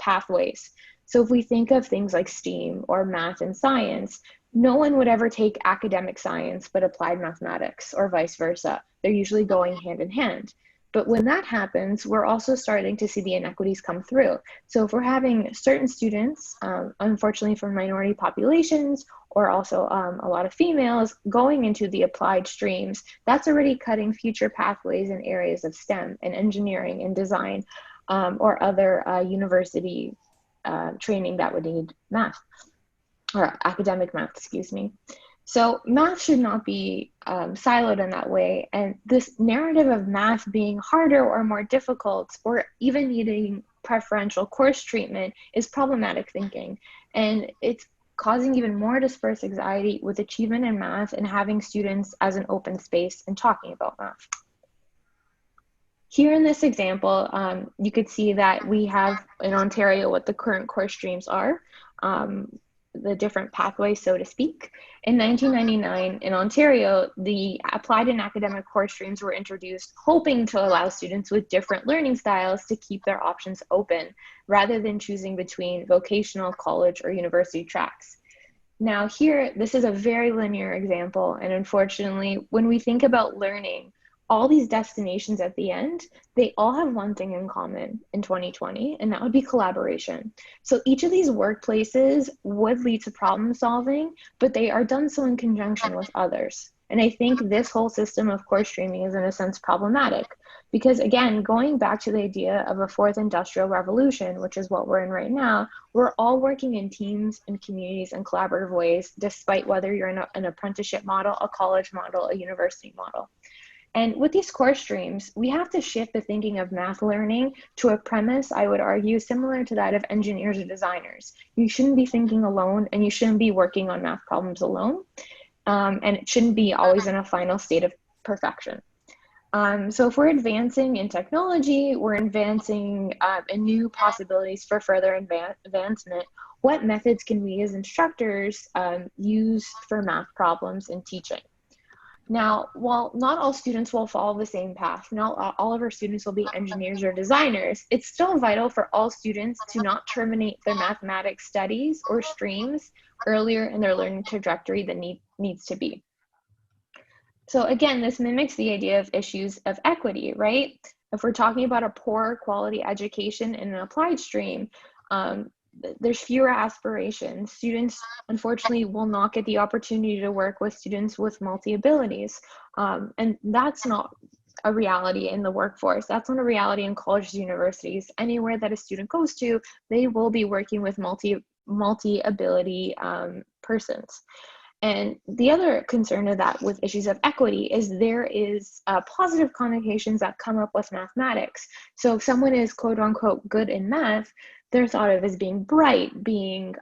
pathways. So if we think of things like STEAM or math and science, no one would ever take academic science but applied mathematics or vice versa. They're usually going hand in hand. But when that happens, we're also starting to see the inequities come through. So if we're having certain students, unfortunately from minority populations, or also a lot of females going into the applied streams, that's already cutting future pathways in areas of STEM and engineering and design or other university training that would need math, or academic math, excuse me. So math should not be siloed in that way. And this narrative of math being harder or more difficult, or even needing preferential course treatment, is problematic thinking. And it's causing even more dispersed anxiety with achievement in math and having students as an open space and talking about math. Here in this example, you could see that we have in Ontario what the current course streams are. The different pathways, so to speak. In 1999, in Ontario, the applied and academic course streams were introduced, hoping to allow students with different learning styles to keep their options open, rather than choosing between vocational, college, or university tracks. Now here, this is a very linear example, and unfortunately, when we think about learning, all these destinations at the end, they all have one thing in common in 2020, and that would be collaboration. So each of these workplaces would lead to problem solving, but they are done so in conjunction with others. And I think this whole system of course streaming is in a sense problematic, because again, going back to the idea of a fourth industrial revolution, which is what we're in right now, we're all working in teams and communities and collaborative ways, despite whether you're in an apprenticeship model, a college model, a university model. And with these course streams, we have to shift the thinking of math learning to a premise, I would argue, similar to that of engineers or designers. You shouldn't be thinking alone, and you shouldn't be working on math problems alone. And it shouldn't be always in a final state of perfection. So if we're advancing in technology, we're advancing in new possibilities for further advancement, what methods can we as instructors use for math problems in teaching? Now, while not all students will follow the same path, not all of our students will be engineers or designers, it's still vital for all students to not terminate their mathematics studies or streams earlier in their learning trajectory than needs to be. So again, this mimics the idea of issues of equity, right? If we're talking about a poor quality education in an applied stream, there's fewer aspirations. Students, unfortunately, will not get the opportunity to work with students with multi-abilities. And that's not a reality in the workforce. That's not a reality in colleges, universities. Anywhere that a student goes to, they will be working with multi-ability persons. And the other concern of that with issues of equity is there is positive connotations that come up with mathematics. So if someone is quote unquote good in math, they're thought of as being bright, being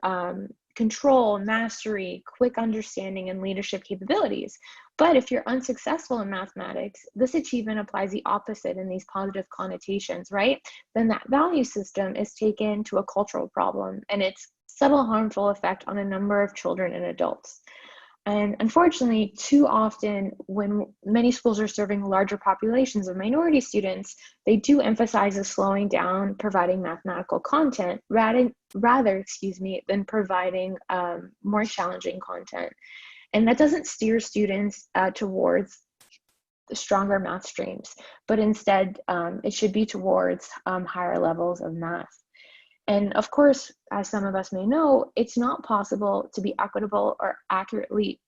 control, mastery, quick understanding, and leadership capabilities. But if you're unsuccessful in mathematics, this achievement applies the opposite in these positive connotations, right? Then that value system is taken to a cultural problem and its subtle harmful effect on a number of children and adults. And unfortunately, too often, when many schools are serving larger populations of minority students, they do emphasize the slowing down providing mathematical content rather than providing more challenging content. And that doesn't steer students towards stronger math streams, but instead it should be towards higher levels of math. And of course, as some of us may know, it's not possible to be equitable or accurately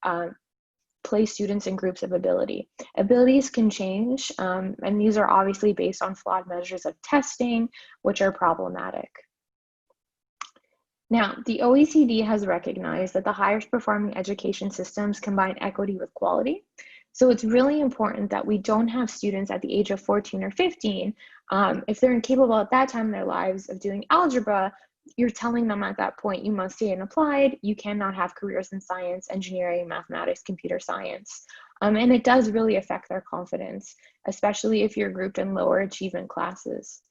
place students in groups of ability. Abilities can change, and these are obviously based on flawed measures of testing, which are problematic. Now, the OECD has recognized that the highest performing education systems combine equity with quality. So it's really important that we don't have students at the age of 14 or 15, if they're incapable at that time in their lives of doing algebra, you're telling them at that point, you must stay in applied, you cannot have careers in science, engineering, mathematics, computer science. And it does really affect their confidence, especially if you're grouped in lower achievement classes.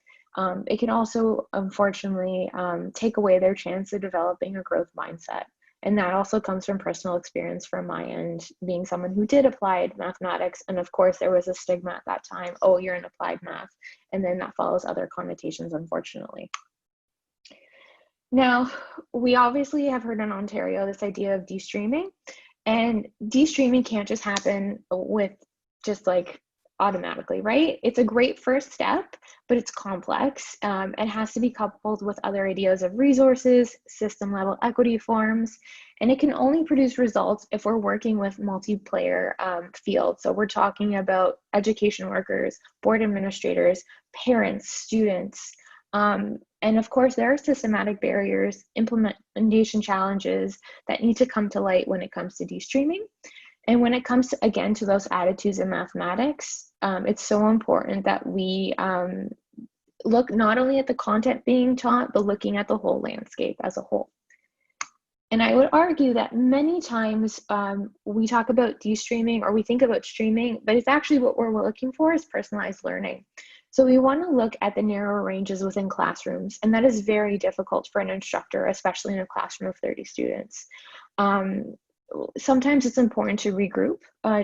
It can also, unfortunately, take away their chance of developing a growth mindset. And that also comes from personal experience from my end, being someone who did applied mathematics. And of course, there was a stigma at that time, oh, you're in applied math. And then that follows other connotations, unfortunately. Now, we obviously have heard in Ontario this idea of Dstreaming. And Dstreaming can't just happen with just like automatically, right? It's a great first step, but it's complex. It has to be coupled with other ideas of resources, system level equity forms, and it can only produce results if we're working with multiplayer fields. So we're talking about education workers, board administrators, parents, students, and of course, there are systematic barriers, implementation challenges that need to come to light when it comes to Dstreaming. And when it comes to, again, to those attitudes in mathematics, it's so important that we look not only at the content being taught, but looking at the whole landscape as a whole. And I would argue that many times we talk about Dstreaming or we think about streaming, but it's actually what we're looking for is personalized learning. So we want to look at the narrower ranges within classrooms, and that is very difficult for an instructor, especially in a classroom of 30 students. Sometimes it's important to regroup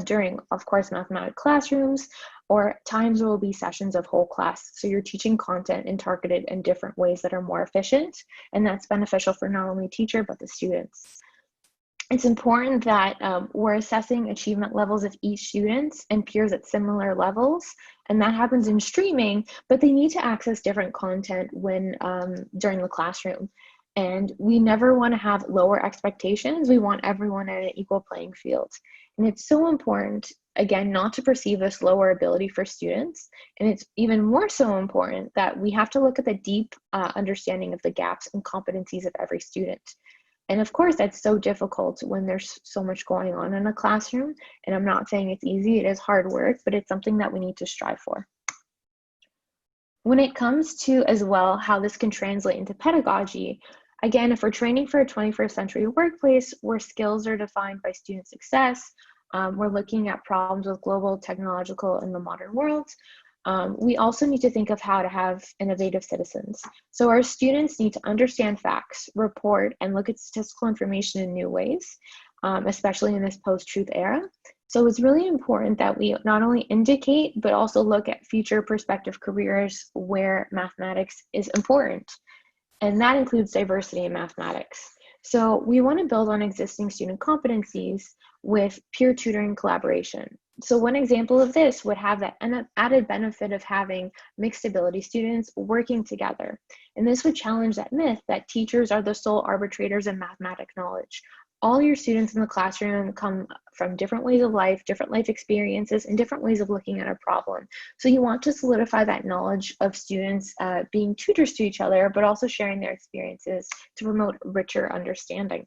during, of course, mathematics classrooms, or times there will be sessions of whole class. So you're teaching content and targeted in different ways that are more efficient, and that's beneficial for not only teacher, but the students. It's important that we're assessing achievement levels of each student and peers at similar levels, and that happens in streaming, but they need to access different content when during the classroom. And we never want to have lower expectations. We want everyone at an equal playing field. And it's so important, again, not to perceive this lower ability for students. And it's even more so important that we have to look at the deep understanding of the gaps and competencies of every student. And of course, that's so difficult when there's so much going on in a classroom. And I'm not saying it's easy, it is hard work, but it's something that we need to strive for. When it comes to, as well, how this can translate into pedagogy, again, if we're training for a 21st century workplace where skills are defined by student success, We're looking at problems with global, technological, and the modern world. We also need to think of how to have innovative citizens. So our students need to understand facts, report, and look at statistical information in new ways, especially in this post-truth era. So it's really important that we not only indicate, but also look at future prospective careers where mathematics is important. And that includes diversity in mathematics. So we want to build on existing student competencies with peer tutoring collaboration. So one example of this would have that added benefit of having mixed ability students working together. And this would challenge that myth that teachers are the sole arbitrators in mathematic knowledge. All your students in the classroom come from different ways of life, different life experiences, and different ways of looking at a problem. So you want to solidify that knowledge of students being tutors to each other, but also sharing their experiences to promote richer understanding.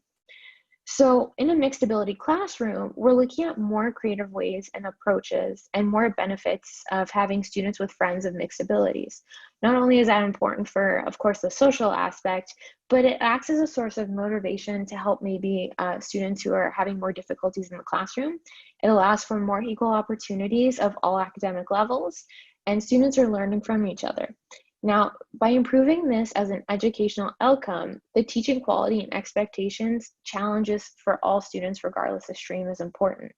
So in a mixed ability classroom, we're looking at more creative ways and approaches and more benefits of having students with friends of mixed abilities. Not only is that important for, of course, the social aspect, but it acts as a source of motivation to help maybe students who are having more difficulties in the classroom. It allows for more equal opportunities of all academic levels, and students are learning from each other. Now, by improving this as an educational outcome, the teaching quality and expectations challenges for all students, regardless of stream, is important.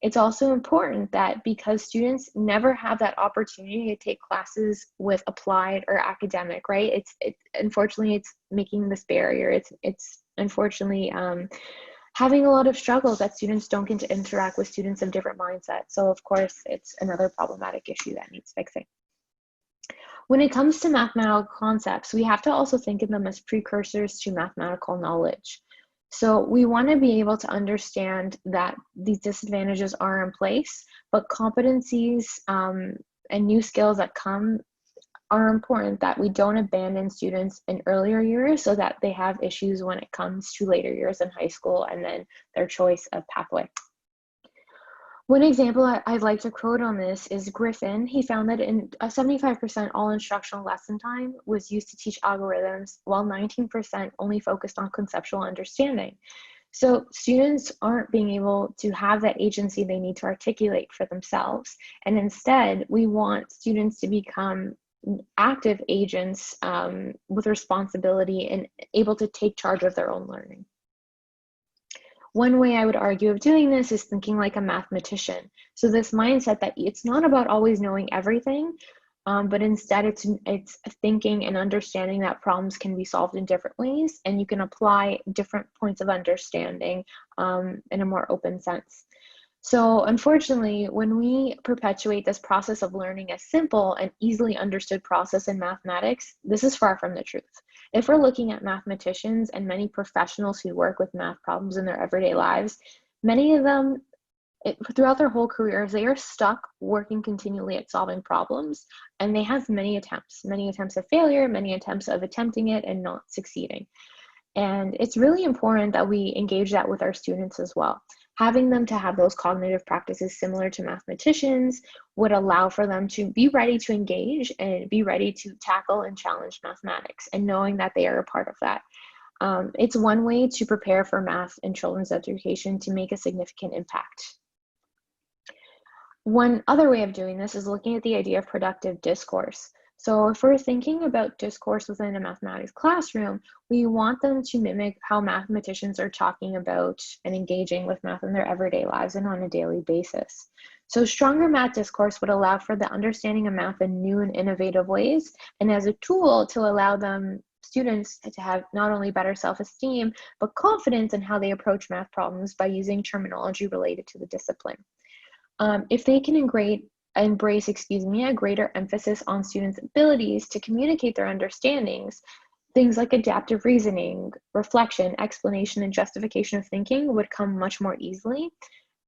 It's also important that because students never have that opportunity to take classes with applied or academic, right? Unfortunately, it's making this barrier. It's unfortunately having a lot of struggles that students don't get to interact with students of different mindsets. So of course, it's another problematic issue that needs fixing. When it comes to mathematical concepts, we have to also think of them as precursors to mathematical knowledge. So we want to be able to understand that these disadvantages are in place, but competencies and new skills that come are important, that we don't abandon students in earlier years so that they have issues when it comes to later years in high school and then their choice of pathway. One example I'd like to quote on this is Griffin. He found that in 75% all instructional lesson time was used to teach algorithms, while 19% only focused on conceptual understanding. So students aren't being able to have that agency they need to articulate for themselves. And instead, we want students to become active agents with responsibility and able to take charge of their own learning. One way I would argue of doing this is thinking like a mathematician. So this mindset that it's not about always knowing everything, but instead it's thinking and understanding that problems can be solved in different ways, and you can apply different points of understanding in a more open sense. So unfortunately, when we perpetuate this process of learning a simple and easily understood process in mathematics, this is far from the truth. If we're looking at mathematicians and many professionals who work with math problems in their everyday lives, many of them, throughout their whole careers, they are stuck working continually at solving problems, and they have many attempts of failure, many attempts of attempting it and not succeeding. And it's really important that we engage that with our students as well. Having them to have those cognitive practices similar to mathematicians would allow for them to be ready to engage and be ready to tackle and challenge mathematics, and knowing that they are a part of that. It's one way to prepare for math in children's education to make a significant impact. One other way of doing this is looking at the idea of productive discourse. So if we're thinking about discourse within a mathematics classroom, we want them to mimic how mathematicians are talking about and engaging with math in their everyday lives and on a daily basis. So stronger math discourse would allow for the understanding of math in new and innovative ways, and as a tool to allow students to have not only better self-esteem, but confidence in how they approach math problems by using terminology related to the discipline. If they can embrace a greater emphasis on students' abilities to communicate their understandings, things like adaptive reasoning, reflection, explanation, and justification of thinking would come much more easily.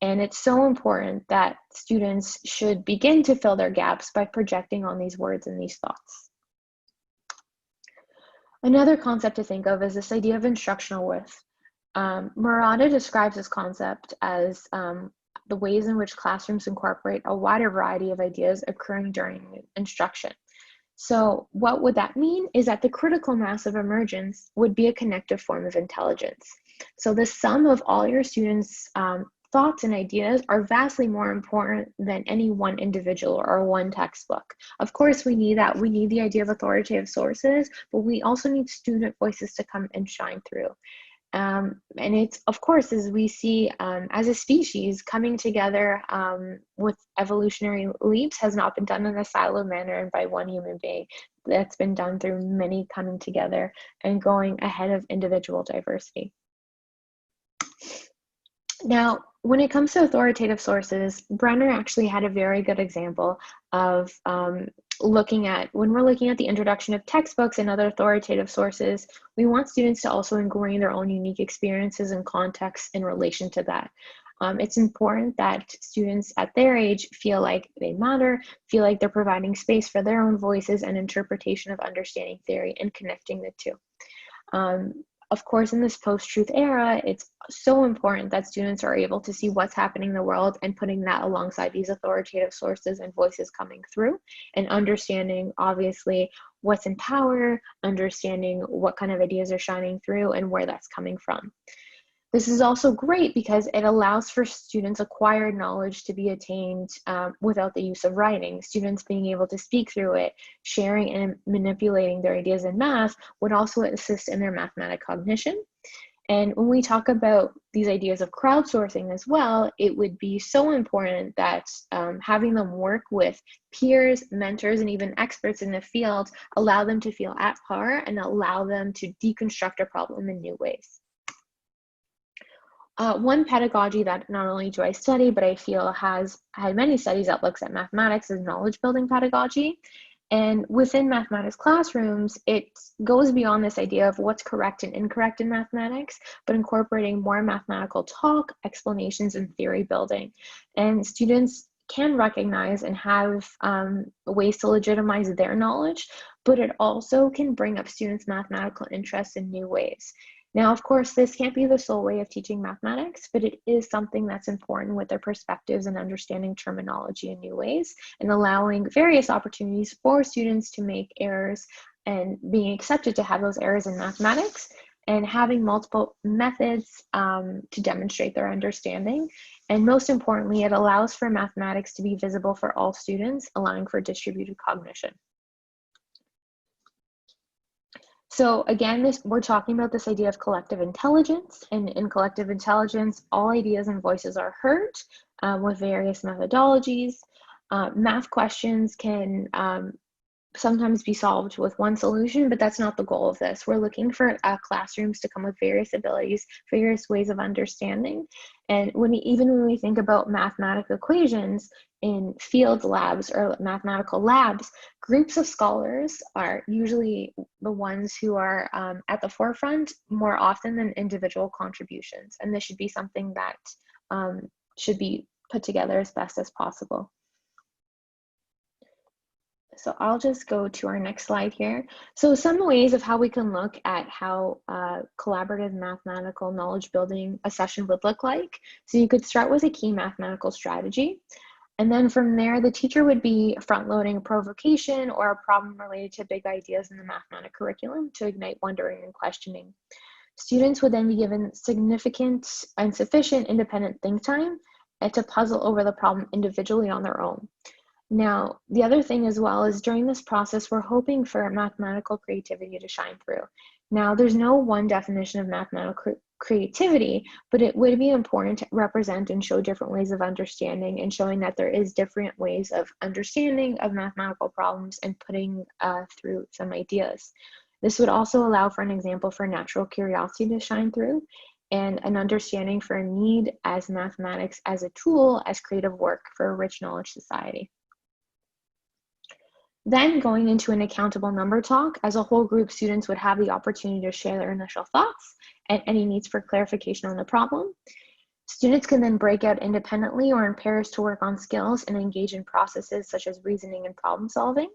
And it's so important that students should begin to fill their gaps by projecting on these words and these thoughts. Another concept to think of is this idea of instructional width. Miranda describes this concept as the ways in which classrooms incorporate a wider variety of ideas occurring during instruction. So what would that mean is that the critical mass of emergence would be a connective form of intelligence. So the sum of all your students' thoughts and ideas are vastly more important than any one individual or one textbook. Of course, we need that. We need the idea of authoritative sources, but we also need student voices to come and shine through. And it's, of course, as we see as a species, coming together with evolutionary leaps has not been done in a siloed manner and by one human being. That's been done through many coming together and going ahead of individual diversity. Now, when it comes to authoritative sources, Brenner actually had a very good example of looking at, when we're looking at the introduction of textbooks and other authoritative sources, we want students to also ingrain their own unique experiences and contexts in relation to that. It's important that students at their age feel like they matter, feel like they're providing space for their own voices and interpretation of understanding theory and connecting the two. Of course, in this post-truth era, it's so important that students are able to see what's happening in the world and putting that alongside these authoritative sources and voices coming through, and understanding, obviously, what's in power, understanding what kind of ideas are shining through and where that's coming from. This is also great because it allows for students' acquired knowledge to be attained without the use of writing. Students being able to speak through it, sharing and manipulating their ideas in math would also assist in their mathematic cognition. And when we talk about these ideas of crowdsourcing as well, it would be so important that having them work with peers, mentors, and even experts in the field allow them to feel at par and allow them to deconstruct a problem in new ways. One pedagogy that not only do I study, but I feel has had many studies that looks at mathematics is knowledge building pedagogy. And within mathematics classrooms, it goes beyond this idea of what's correct and incorrect in mathematics, but incorporating more mathematical talk, explanations, and theory building. And students can recognize and have ways to legitimize their knowledge, but it also can bring up students' mathematical interests in new ways. Now, of course, this can't be the sole way of teaching mathematics, but it is something that's important with their perspectives and understanding terminology in new ways and allowing various opportunities for students to make errors and being accepted to have those errors in mathematics and having multiple methods to demonstrate their understanding. And most importantly, it allows for mathematics to be visible for all students, allowing for distributed cognition. So again, we're talking about this idea of collective intelligence, and in collective intelligence, all ideas and voices are heard with various methodologies. Math questions can sometimes be solved with one solution, but that's not the goal of this. We're looking for classrooms to come with various abilities, various ways of understanding. And even when we think about mathematical equations in field labs or mathematical labs, groups of scholars are usually the ones who are at the forefront more often than individual contributions. And this should be something that should be put together as best as possible. So I'll just go to our next slide here. So some ways of how we can look at how collaborative mathematical knowledge building a session would look like. So you could start with a key mathematical strategy. And then from there, the teacher would be front-loading a provocation or a problem related to big ideas in the mathematics curriculum to ignite wondering and questioning. Students would then be given significant and sufficient independent think time to puzzle over the problem individually on their own. Now, the other thing as well is during this process, we're hoping for mathematical creativity to shine through. Now, there's no one definition of mathematical creativity, but it would be important to represent and show different ways of understanding and showing that there is different ways of understanding of mathematical problems and putting through some ideas. This would also allow for an example for natural curiosity to shine through and an understanding for a need as mathematics as a tool, as creative work for a rich knowledge society. Then going into an accountable number talk, as a whole group, students would have the opportunity to share their initial thoughts and any needs for clarification on the problem. Students can then break out independently or in pairs to work on skills and engage in processes such as reasoning and problem solving.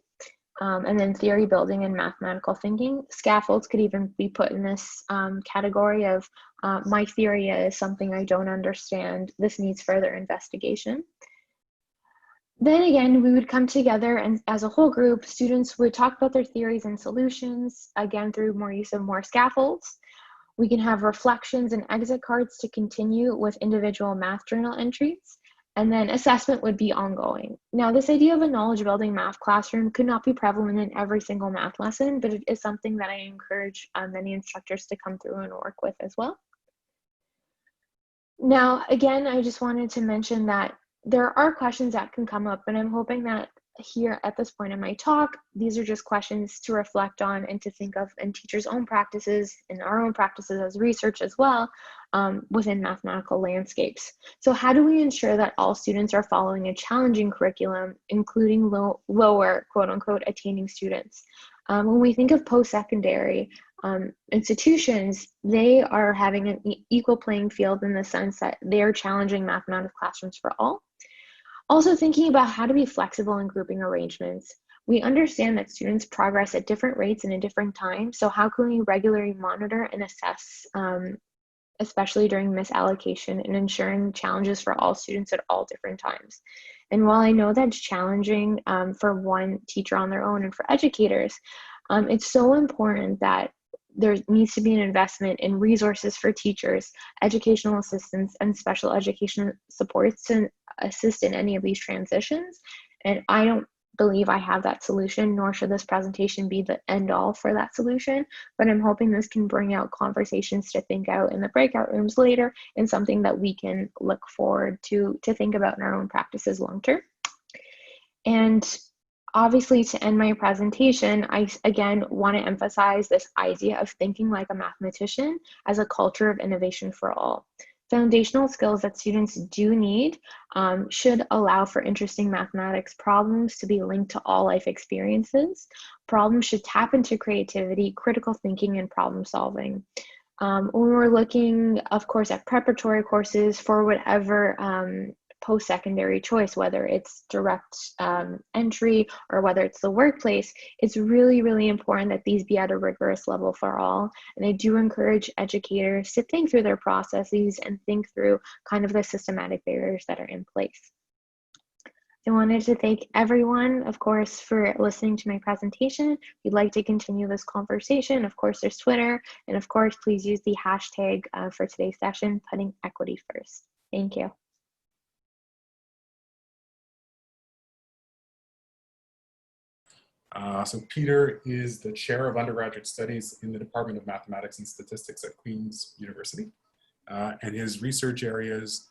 And then theory building and mathematical thinking. Scaffolds could even be put in this category of my theory is something I don't understand. This needs further investigation. Then again, we would come together and as a whole group, students would talk about their theories and solutions, again, through more use of more scaffolds. We can have reflections and exit cards to continue with individual math journal entries. And then assessment would be ongoing. Now, this idea of a knowledge building math classroom could not be prevalent in every single math lesson, but it is something that I encourage many instructors to come through and work with as well. Now, again, I just wanted to mention that there are questions that can come up, and I'm hoping that here at this point in my talk, these are just questions to reflect on and to think of in teachers' own practices and our own practices as research as well within mathematical landscapes. So how do we ensure that all students are following a challenging curriculum, including lower, quote unquote, attaining students? When we think of post-secondary institutions, they are having an equal playing field in the sense that they are challenging mathematical classrooms for all. Also thinking about how to be flexible in grouping arrangements. We understand that students progress at different rates and at different times, so how can we regularly monitor and assess, especially during misallocation, and ensuring challenges for all students at all different times? And while I know that's challenging for one teacher on their own and for educators, it's so important that there needs to be an investment in resources for teachers, educational assistants, and special education supports to assist in any of these transitions. And I don't believe I have that solution, nor should this presentation be the end all for that solution, but I'm hoping this can bring out conversations to think out in the breakout rooms later, and something that we can look forward to think about in our own practices long term. And obviously, to end my presentation, I again want to emphasize this idea of thinking like a mathematician as a culture of innovation for all. Foundational skills that students do need should allow for interesting mathematics problems to be linked to all life experiences. Problems should tap into creativity, critical thinking, and problem solving. When we're looking, of course, at preparatory courses for whatever post-secondary choice, whether it's direct entry or whether it's the workplace, it's really, really important that these be at a rigorous level for all. And I do encourage educators to think through their processes and think through kind of the systematic barriers that are in place. I wanted to thank everyone, of course, for listening to my presentation. If you'd like to continue this conversation, of course, there's Twitter. And of course, please use the hashtag for today's session, putting equity first. Thank you. So Peter is the chair of undergraduate studies in the Department of Mathematics and Statistics at Queen's University. And his research areas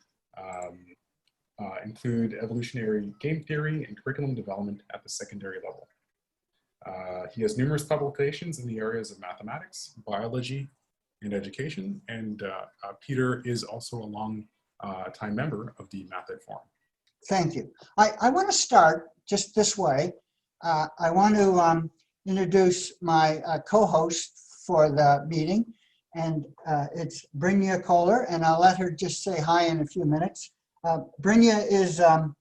include evolutionary game theory and curriculum development at the secondary level. He has numerous publications in the areas of mathematics, biology, and education. And Peter is also a long-time member of the MathEd Forum. Thank you. I want to start just this way. I want to introduce my co-host for the meeting, and it's Brynja Kohler, and I'll let her just say hi in a few minutes. Brynja is a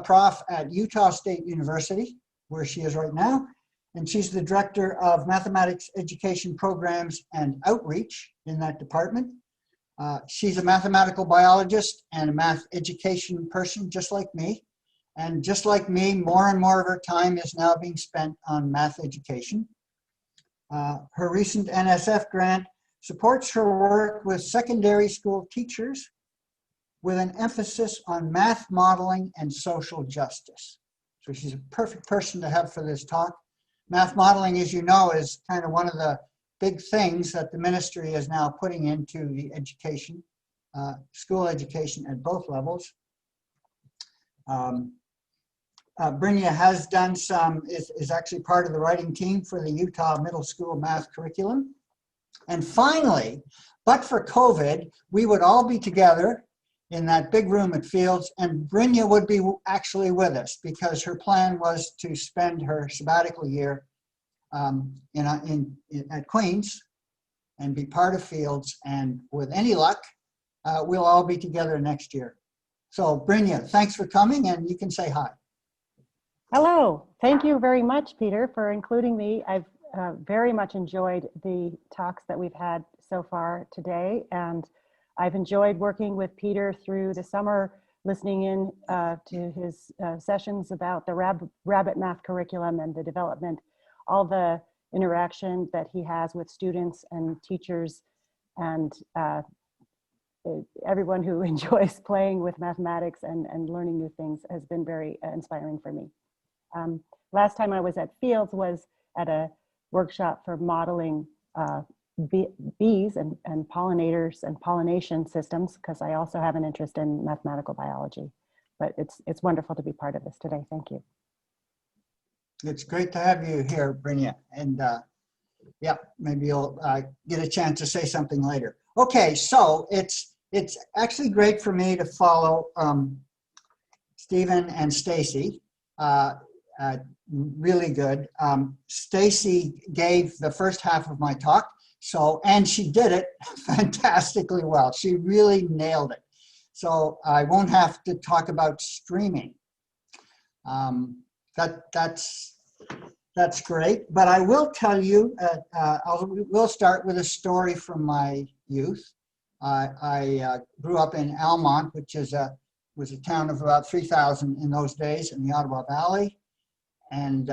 prof at Utah State University, where she is right now, and she's the director of mathematics education programs and outreach in that department. She's a mathematical biologist and a math education person, just like me. And just like me, more and more of her time is now being spent on math education. Her recent NSF grant supports her work with secondary school teachers with an emphasis on math modeling and social justice. So she's a perfect person to have for this talk. Math modeling, as you know, is kind of one of the big things that the ministry is now putting into the education, school education at both levels. Brynja has done is actually part of the writing team for the Utah Middle School math curriculum. And finally, but for COVID, we would all be together in that big room at Fields, and Brynja would be actually with us because her plan was to spend her sabbatical year at Queen's and be part of Fields. And with any luck, we'll all be together next year. So Brynja, thanks for coming, and you can say hi. Hello, thank you very much, Peter, for including me. I've very much enjoyed the talks that we've had so far today, and I've enjoyed working with Peter through the summer, listening in to his sessions about the rabbit math curriculum and the development, all the interaction that he has with students and teachers and everyone who enjoys playing with mathematics and learning new things has been very inspiring for me. Last time I was at Fields was at a workshop for modeling bees and pollinators and pollination systems, because I also have an interest in mathematical biology. But it's wonderful to be part of this today. Thank you. It's great to have you here, Brynja. And yeah, maybe you'll get a chance to say something later. Okay, so it's actually great for me to follow Stephen and Stacey. Really good. Stacey gave the first half of my talk, and she did it fantastically well. She really nailed it. So I won't have to talk about streaming. That's great. But I will tell you, we'll start with a story from my youth. I grew up in Almont, which was a town of about 3,000 in those days in the Ottawa Valley, and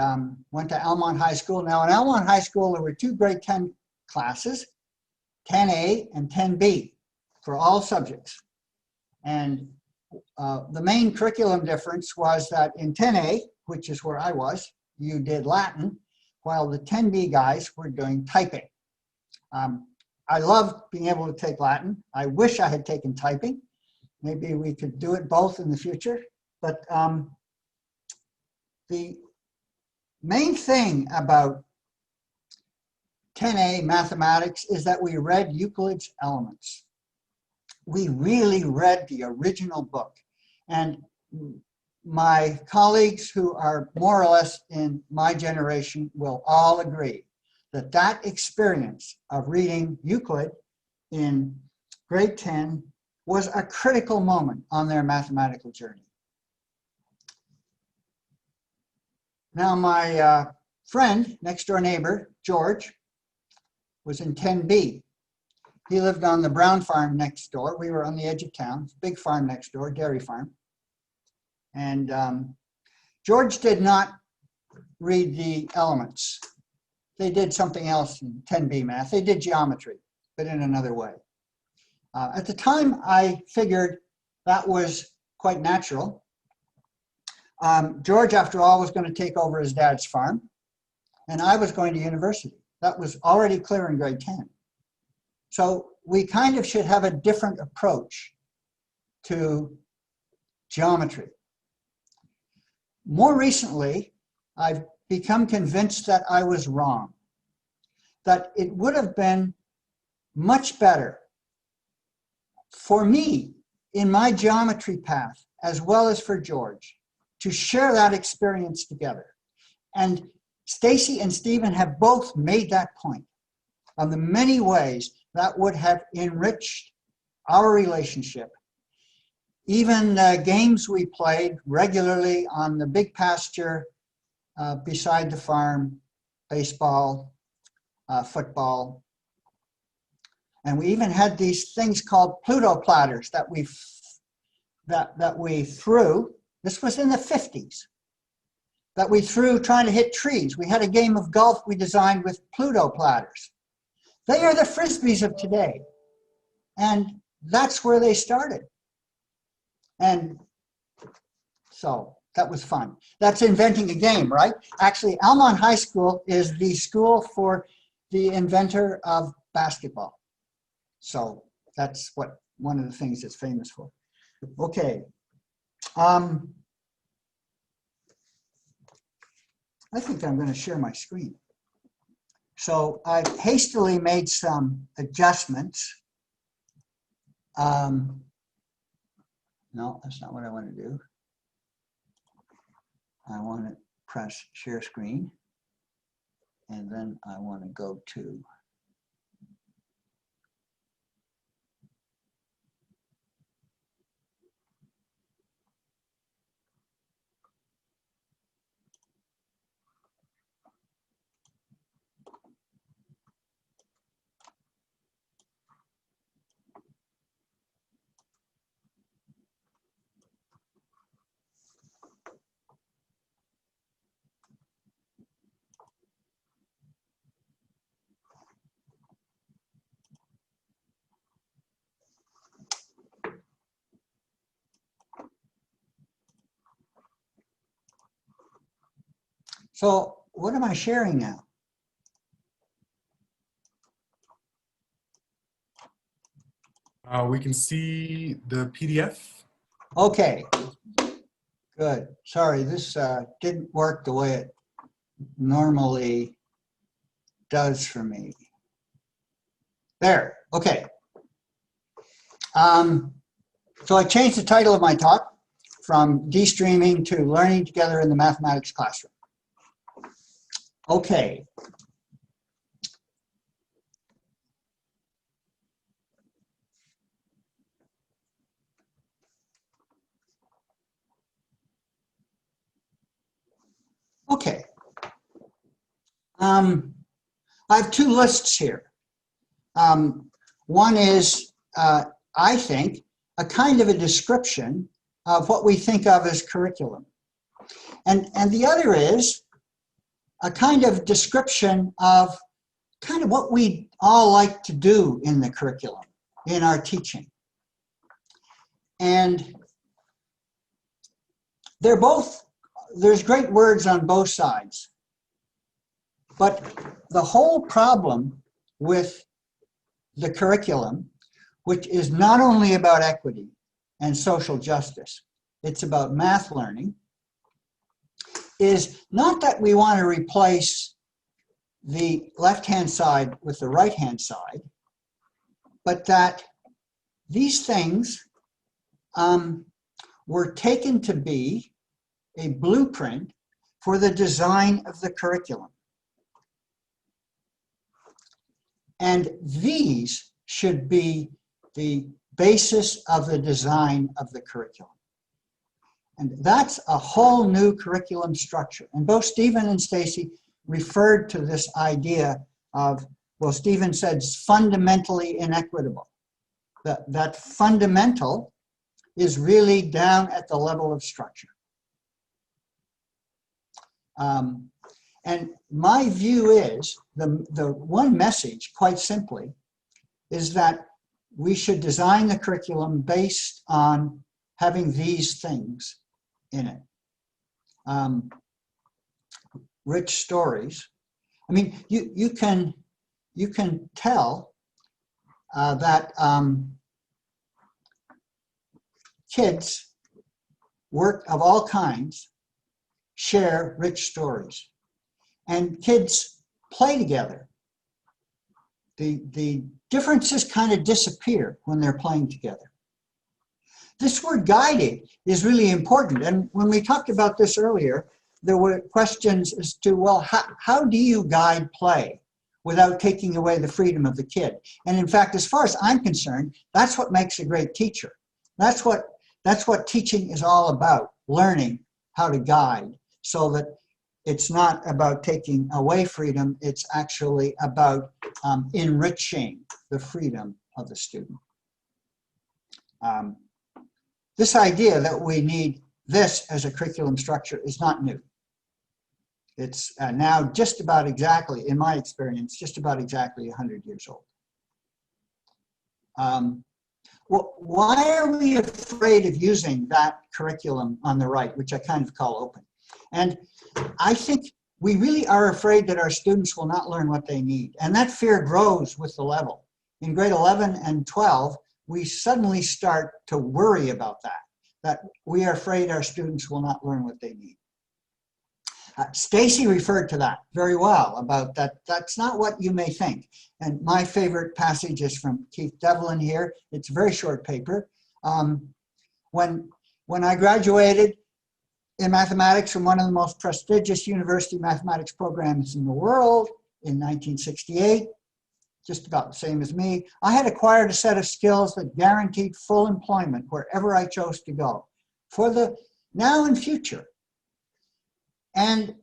went to Almont High School. Now in Almont High School, there were 2 grade 10 classes, 10A and 10B, for all subjects. And the main curriculum difference was that in 10A, which is where I was, you did Latin, while the 10B guys were doing typing. I loved being able to take Latin. I wish I had taken typing. Maybe we could do it both in the future. But the main thing about 10A mathematics is that we read Euclid's Elements. We really read the original book. And my colleagues who are more or less in my generation will all agree that that experience of reading Euclid in grade 10 was a critical moment on their mathematical journey. Now my friend, next door neighbor, George, was in 10B. He lived on the Brown farm next door. We were on the edge of town, big farm next door, dairy farm. And George did not read the elements. They did something else in 10B math. They did geometry, but in another way. At the time, I figured that was quite natural. George, after all, was going to take over his dad's farm, and I was going to university. That was already clear in grade 10. So we kind of should have a different approach to geometry. More recently, I've become convinced that I was wrong, that it would have been much better for me in my geometry path, as well as for George, to share that experience together. And Stacey and Stephen have both made that point on the many ways that would have enriched our relationship. Even the games we played regularly on the big pasture beside the farm, baseball, football. And we even had these things called Pluto platters that we threw. This was in the 50s. That we threw trying to hit trees. We had a game of golf we designed with Pluto platters. They are the Frisbees of today. And that's where they started. And so that was fun. That's inventing a game, right? Actually, Almont High School is the school for the inventor of basketball. So that's what one of the things it's famous for. Okay. I think I'm going to share my screen. So I hastily made some adjustments. No, that's not what I want to do. I want to press share screen. And then I want to go to So what am I sharing now? We can see the PDF. Okay, good. Sorry, this didn't work the way it normally does for me. There, okay. So I changed the title of my talk from Dstreaming to Learning Together in the Mathematics Classroom. Okay. Okay. I have two lists here. One is, I think, a kind of a description of what we think of as curriculum. And the other is a kind of description of kind of what we all like to do in the curriculum, in our teaching. And they're both, there's great words on both sides. But the whole problem with the curriculum, which is not only about equity and social justice, it's about math learning, is not that we want to replace the left-hand side with the right-hand side, but that these things were taken to be a blueprint for the design of the curriculum. And these should be the basis of the design of the curriculum. And that's a whole new curriculum structure. And both Stephen and Stacey referred to this idea of, well, Stephen said fundamentally inequitable. That fundamental is really down at the level of structure. And my view is, the one message, quite simply, is that we should design the curriculum based on having these things in it. Rich stories. I mean, you can tell that kids, work of all kinds, share rich stories. And kids play together. The differences kind of disappear when they're playing together. This word guided is really important. And when we talked about this earlier, there were questions as to, well, how do you guide play without taking away the freedom of the kid? And in fact, as far as I'm concerned, that's what makes a great teacher. That's what teaching is all about, learning how to guide, so that it's not about taking away freedom, it's actually about enriching the freedom of the student. This idea that we need this as a curriculum structure is not new. It's now just about exactly, in my experience, just about exactly 100 years old. Well, why are we afraid of using that curriculum on the right, which I kind of call open? And I think we really are afraid that our students will not learn what they need. And that fear grows with the level. In grade 11 and 12, we suddenly start to worry about that we are afraid our students will not learn what they need. Stacey referred to that very well, about that. That's not what you may think. And my favorite passage is from Keith Devlin here. It's a very short paper. When I graduated in mathematics from one of the most prestigious university mathematics programs in the world in 1968, just about the same as me, I had acquired a set of skills that guaranteed full employment wherever I chose to go for the now and future. And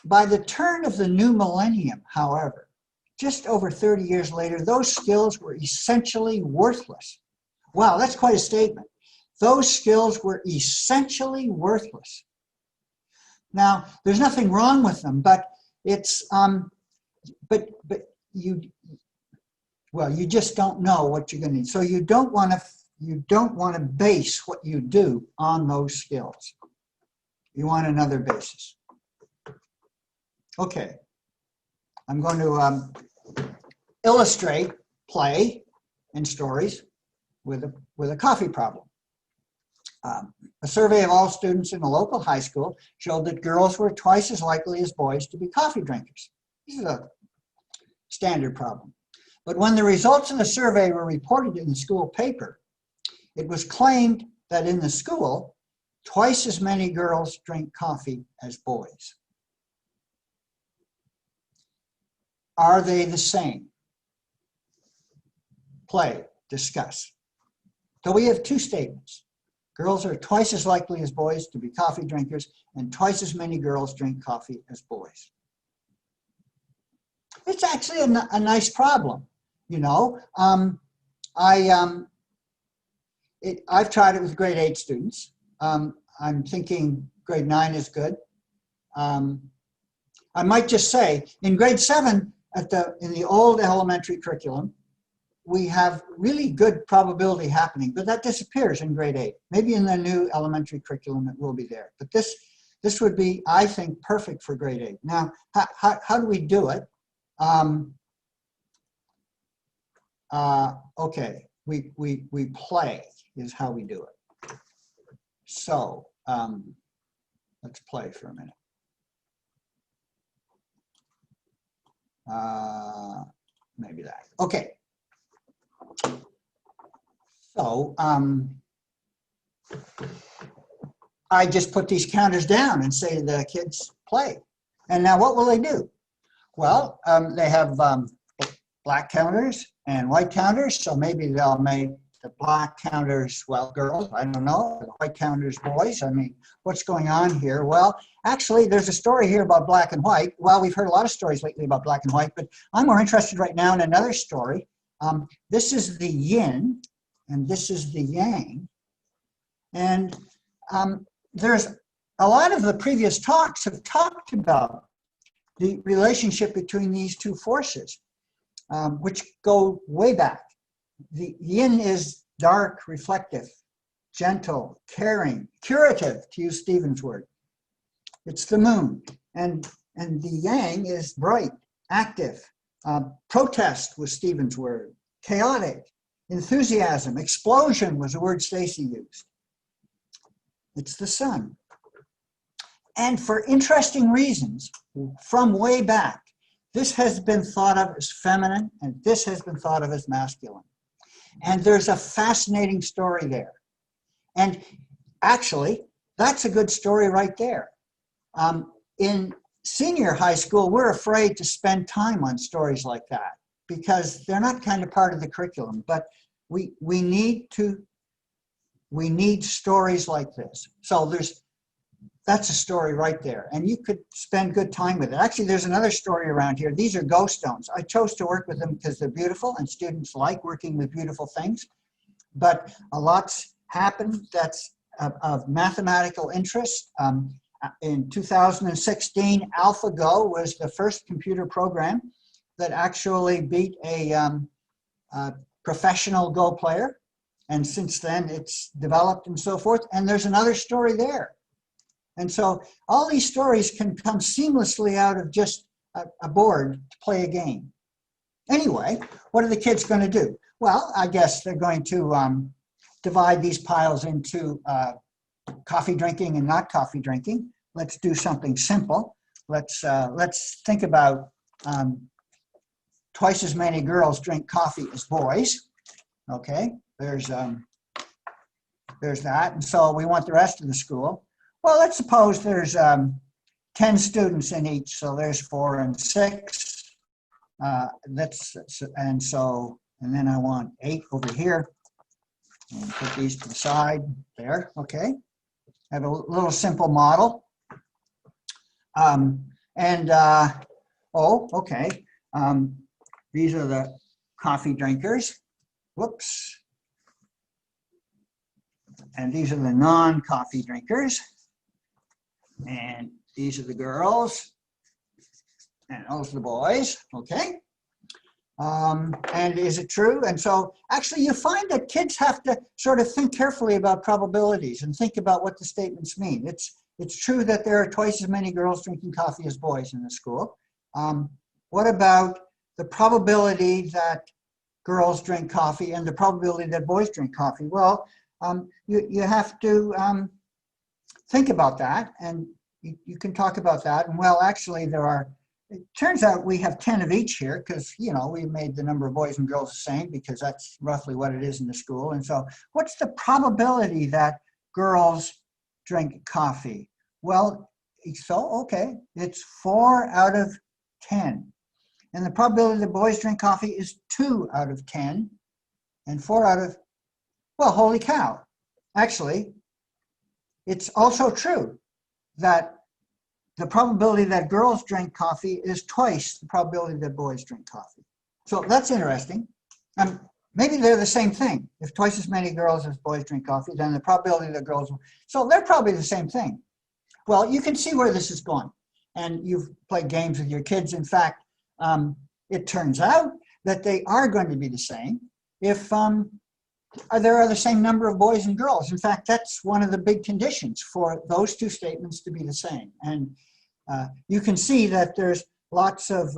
by the turn of the new millennium, however, just over 30 years later, those skills were essentially worthless. Wow, that's quite a statement. Those skills were essentially worthless. Now, there's nothing wrong with them, but it's, you just don't know what you're going to need. So you don't want to base what you do on those skills. You want another basis. Okay, I'm going to illustrate play and stories with a coffee problem. A survey of all students in a local high school showed that girls were twice as likely as boys to be coffee drinkers. This is a standard problem. But when the results of the survey were reported in the school paper, it was claimed that in the school, twice as many girls drink coffee as boys. Are they the same? Play, discuss. So we have two statements. Girls are twice as likely as boys to be coffee drinkers, and twice as many girls drink coffee as boys. It's actually a nice problem, you know. I've tried it with grade 8 students. I'm thinking grade 9 is good. I might just say, in grade 7, in the old elementary curriculum, we have really good probability happening, but that disappears in grade 8. Maybe in the new elementary curriculum it will be there. But this would be, I think, perfect for grade 8. Now, how do we do it? Okay, we play is how we do it. So let's play for a minute. Maybe that. Okay. So I just put these counters down and say to the kids, play. And now what will they do? Well, they have black counters and white counters. So maybe they'll make the black counters, well, girls, I don't know, the white counters, boys. I mean, what's going on here? Well, actually, there's a story here about black and white. Well, we've heard a lot of stories lately about black and white, but I'm more interested right now in another story. This is the yin, and this is the yang. And there's a lot of the previous talks have talked about the relationship between these two forces, which go way back. The yin is dark, reflective, gentle, caring, curative, to use Stephen's word. It's the moon. And the yang is bright, active. Protest was Stephen's word. Chaotic, enthusiasm, explosion was a word Stacey used. It's the sun. And for interesting reasons, from way back, this has been thought of as feminine and this has been thought of as masculine. And there's a fascinating story there. And actually, that's a good story right there. In senior high school, we're afraid to spend time on stories like that because they're not kind of part of the curriculum, but we need stories like this. So that's a story right there, and you could spend good time with it. Actually, there's another story around here. These are ghost stones. I chose to work with them because they're beautiful, and students like working with beautiful things. But a lot's happened that's of mathematical interest. In 2016, AlphaGo was the first computer program that actually beat a professional Go player. And since then, it's developed and so forth. And there's another story there. And so all these stories can come seamlessly out of just a board to play a game. Anyway, what are the kids going to do? Well, I guess they're going to divide these piles into coffee drinking and not coffee drinking. Let's do something simple. Let's think about twice as many girls drink coffee as boys. Okay, there's that. And so we want the rest of the school. Well, let's suppose there's 10 students in each, so there's 4 and 6. And then I want 8 over here. And put these to the side there. Okay, I have a little simple model. Okay. These are the coffee drinkers. Whoops. And these are the non-coffee drinkers. And these are the girls. And those are the boys. Okay. And is it true? And so actually you find that kids have to sort of think carefully about probabilities and think about what the statements mean. It's true that there are twice as many girls drinking coffee as boys in the school. What about the probability that girls drink coffee and the probability that boys drink coffee? Well, you have to think about that, and you can talk about that. And well, actually it turns out we have 10 of each here because, you know, we made the number of boys and girls the same because that's roughly what it is in the school. And so what's the probability that girls drink coffee? Well, okay, it's 4 out of 10. And the probability that boys drink coffee is 2 out of 10. And 4 out of, well, holy cow. Actually, it's also true that the probability that girls drink coffee is twice the probability that boys drink coffee. So that's interesting. Maybe they're the same thing. If twice as many girls as boys drink coffee, then the probability that girls, so they're probably the same thing. Well, you can see where this is going. And you've played games with your kids. In fact, it turns out that they are going to be the same if there are the same number of boys and girls. In fact, that's one of the big conditions for those two statements to be the same. And you can see that there's lots of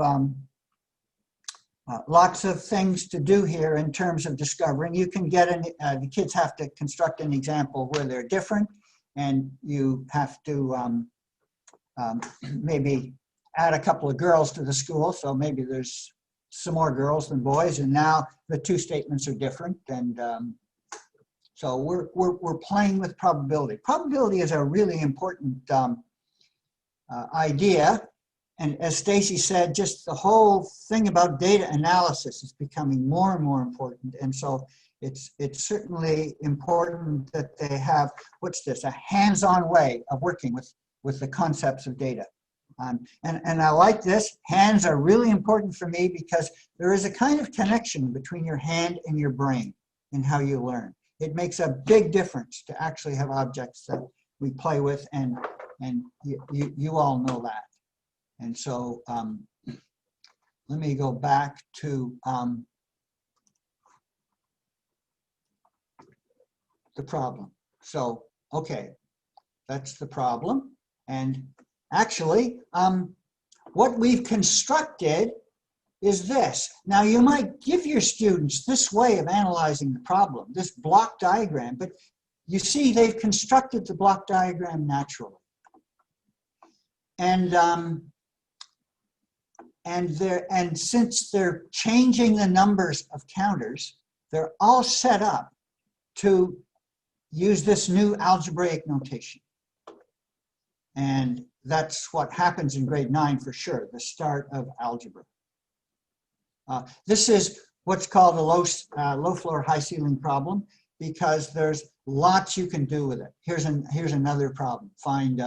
things to do here in terms of discovering. You can get the kids have to construct an example where they're different, and you have to maybe add a couple of girls to the school. So maybe there's some more girls than boys, and now the two statements are different. And so we're playing with probability. Probability is a really important idea. And as Stacey said, just the whole thing about data analysis is becoming more and more important. And so it's certainly important that they have, a hands-on way of working with the concepts of data. And I like this. Hands are really important for me because there is a kind of connection between your hand and your brain in how you learn. It makes a big difference to actually have objects that we play with, and you all know that. And so let me go back to the problem. So, okay, that's the problem. And actually, what we've constructed is this. Now, you might give your students this way of analyzing the problem, this block diagram, but you see they've constructed the block diagram naturally. And since they're changing the numbers of counters, they're all set up to use this new algebraic notation. And that's what happens in grade 9 for sure, the start of algebra. This is what's called a low floor, high ceiling problem, because there's lots you can do with it. Here's another problem. Find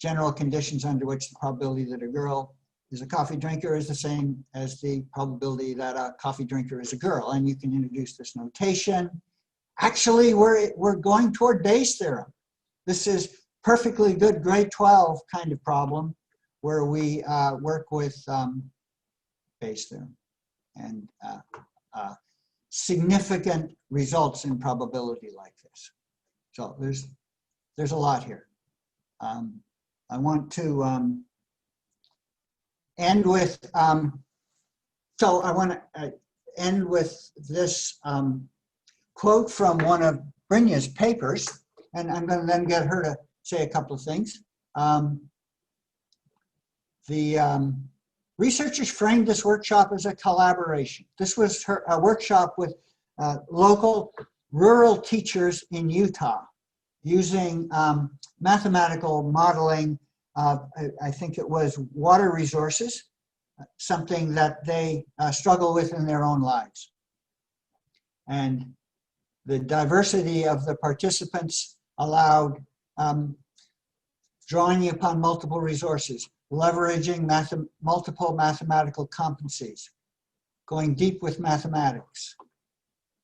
general conditions under which the probability that a girl is a coffee drinker is the same as the probability that a coffee drinker is a girl. And you can introduce this notation. Actually, we're going toward Bayes' theorem. This is perfectly good grade 12 kind of problem where we work with Bayes' theorem and significant results in probability like this. So there's a lot here. I want to end with, so I want to end with this quote from one of Brynja's papers, and I'm going to then get her to say a couple of things. The researchers framed this workshop as a collaboration. This was a workshop with local rural teachers in Utah using mathematical modeling of, I think it was water resources, something that they struggle with in their own lives. And the diversity of the participants allowed drawing upon multiple resources, leveraging multiple mathematical competencies, going deep with mathematics,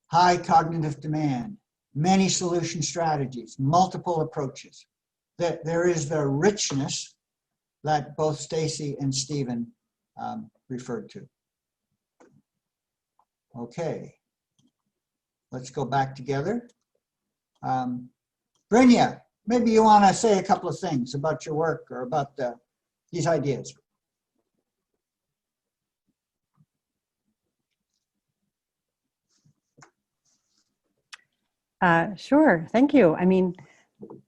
high cognitive demand, many solution strategies, multiple approaches. That there is the richness that both Stacey and Stephen referred to. Okay, let's go back together. Brynja, maybe you want to say a couple of things about your work or about these ideas. Sure, thank you. I mean,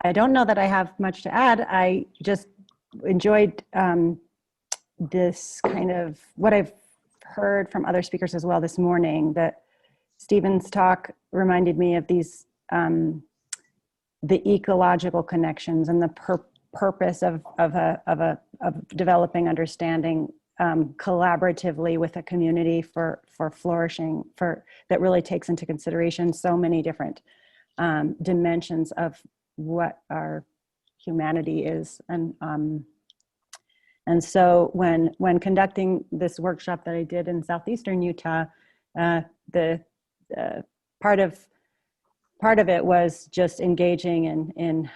I don't know that I have much to add. I just enjoyed this kind of what I've heard from other speakers as well this morning, that Stephen's talk reminded me of these, the ecological connections and the purpose of developing understanding collaboratively with a community for flourishing, that really takes into consideration so many different dimensions of what our humanity is. And so when conducting this workshop that I did in southeastern Utah, the part of it was just engaging in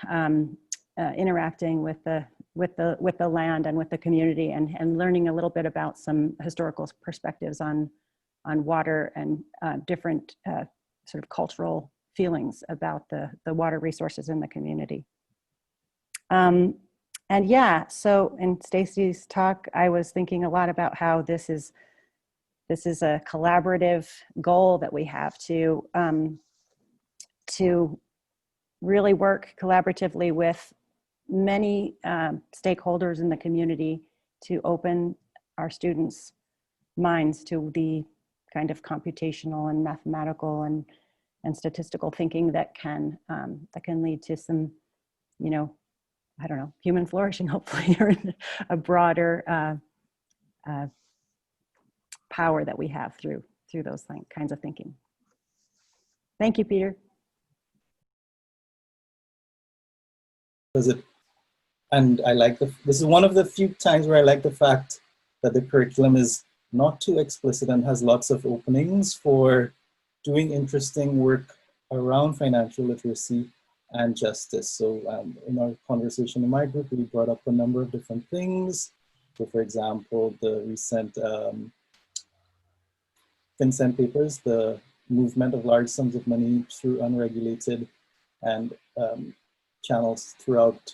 interacting with the land and with the community, and learning a little bit about some historical perspectives on water and different sort of cultural feelings about the water resources in the community. And yeah, so in Stacey's talk, I was thinking a lot about how this is a collaborative goal that we have to really work collaboratively with many stakeholders in the community to open our students' minds to the kind of computational and mathematical and statistical thinking that can lead to some, you know, I don't know, human flourishing, hopefully, or a broader power that we have through those kinds of thinking. Thank you, Peter. And I like this is one of the few times where I like the fact that the curriculum is not too explicit and has lots of openings for doing interesting work around financial literacy and justice. So in our conversation in my group, we brought up a number of different things. So for example, the recent FinCEN papers, the movement of large sums of money through unregulated and channels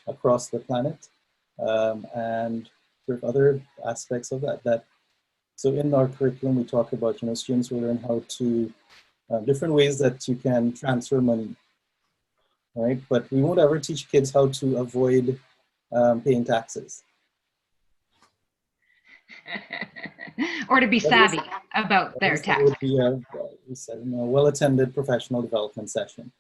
across the planet, and sort of other aspects of that. So in our curriculum, we talk about, you know, students will learn how to, different ways that you can transfer money, right? But we won't ever teach kids how to avoid paying taxes. Or to be savvy about their taxes. That would be a well-attended professional development session.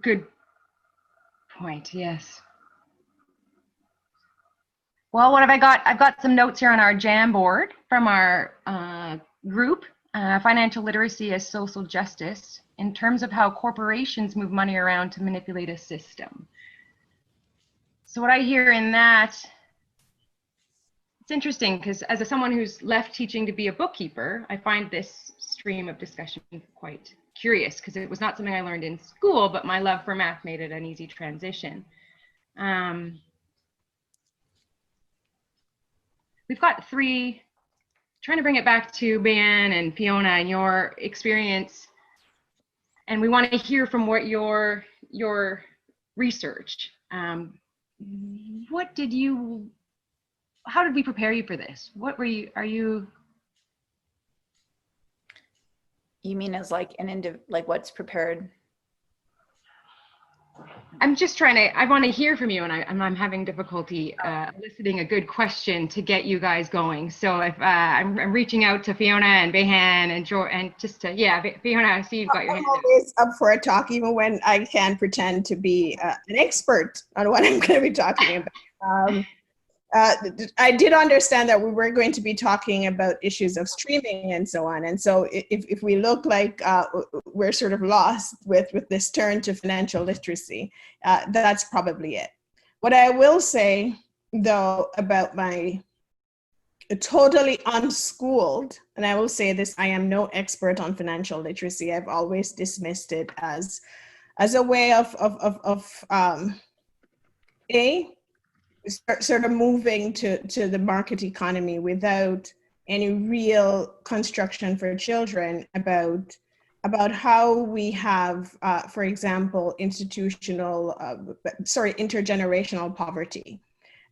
Good point, yes. Well, what have I got? I've got some notes here on our Jamboard from our group, Financial Literacy as Social Justice, in terms of how corporations move money around to manipulate a system. So what I hear in that, it's interesting because as someone who's left teaching to be a bookkeeper, I find this stream of discussion quite curious because it was not something I learned in school, but my love for math made it an easy transition. We've got three, trying to bring it back to Ben and Fiona and your experience, and we want to hear from what your research. What did you, how did we prepare you for this? What were you, You mean as like like what's prepared? I'm just trying to, I want to hear from you, and I'm having difficulty eliciting a good question to get you guys going. So if I'm reaching out to Fiona and Behan and George, and just to, yeah, Fiona, I see you've got your hand up. I'm always up for a talk, even when I can't pretend to be an expert on what I'm going to be talking about. I did understand that we were going to be talking about issues of streaming and so on. And so if we look like we're sort of lost with this turn to financial literacy, that's probably it. What I will say, though, about my totally unschooled, and I will say this, I am no expert on financial literacy. I've always dismissed it as a way of sort of moving to the market economy without any real construction for children about about how we have, for example, intergenerational poverty,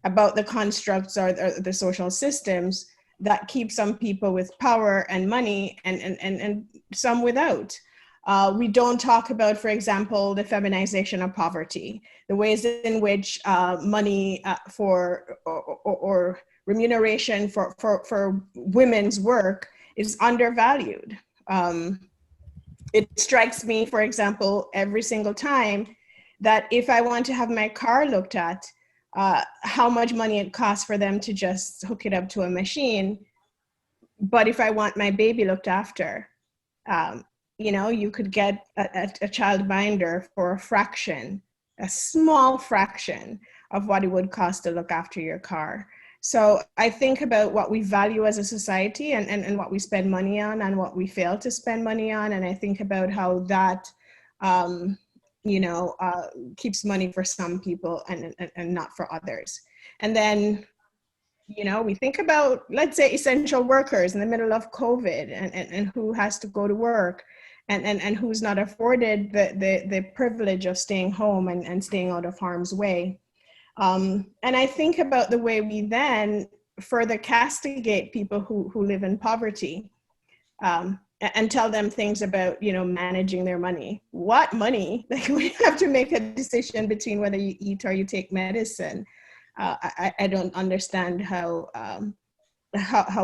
about the constructs or the social systems that keep some people with power and money and some without. We don't talk about, for example, the feminization of poverty, the ways in which money or remuneration for women's work is undervalued. It strikes me, for example, every single time that if I want to have my car looked at, how much money it costs for them to just hook it up to a machine. But if I want my baby looked after, you know, you could get a childminder for a fraction, a small fraction of what it would cost to look after your car. So I think about what we value as a society and what we spend money on and what we fail to spend money on. And I think about how that, you know, keeps money for some people and not for others. And then, you know, we think about, let's say, essential workers in the middle of COVID and who has to go to work and who's not afforded the privilege of staying home and staying out of harm's way. And I think about the way we then further castigate people who live in poverty and tell them things about, you know, managing their money. What money? Like, we have to make a decision between whether you eat or you take medicine. I don't understand how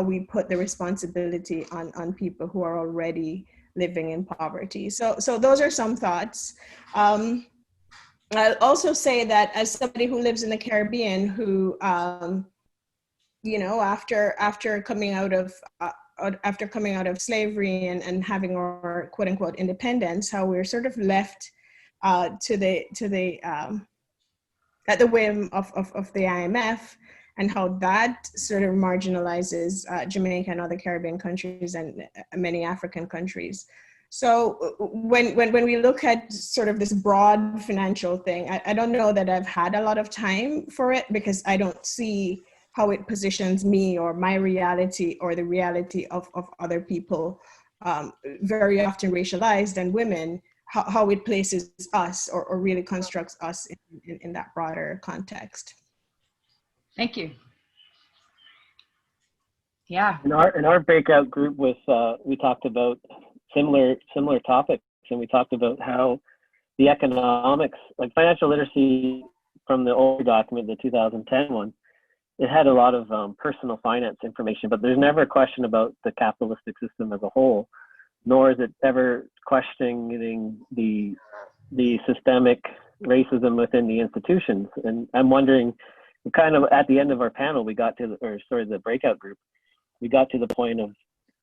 we put the responsibility on people who are already living in poverty. So those are some thoughts. I'll also say that as somebody who lives in the Caribbean, who, you know, after coming out of slavery and having our quote unquote independence, how we're sort of left at the whim of the IMF, and how that sort of marginalizes Jamaica and other Caribbean countries and many African countries. So when we look at sort of this broad financial thing, I don't know that I've had a lot of time for it, because I don't see how it positions me or my reality or the reality of other people, very often racialized, and women, how it places us or really constructs us in that broader context. Thank you. Yeah. In our breakout group with we talked about similar topics, and we talked about how the economics, like financial literacy from the older document, the 2010 one, it had a lot of personal finance information, but there's never a question about the capitalistic system as a whole, nor is it ever questioning the systemic racism within the institutions. And I'm wondering, kind of at the end of our panel, we got to, the breakout group, we got to the point of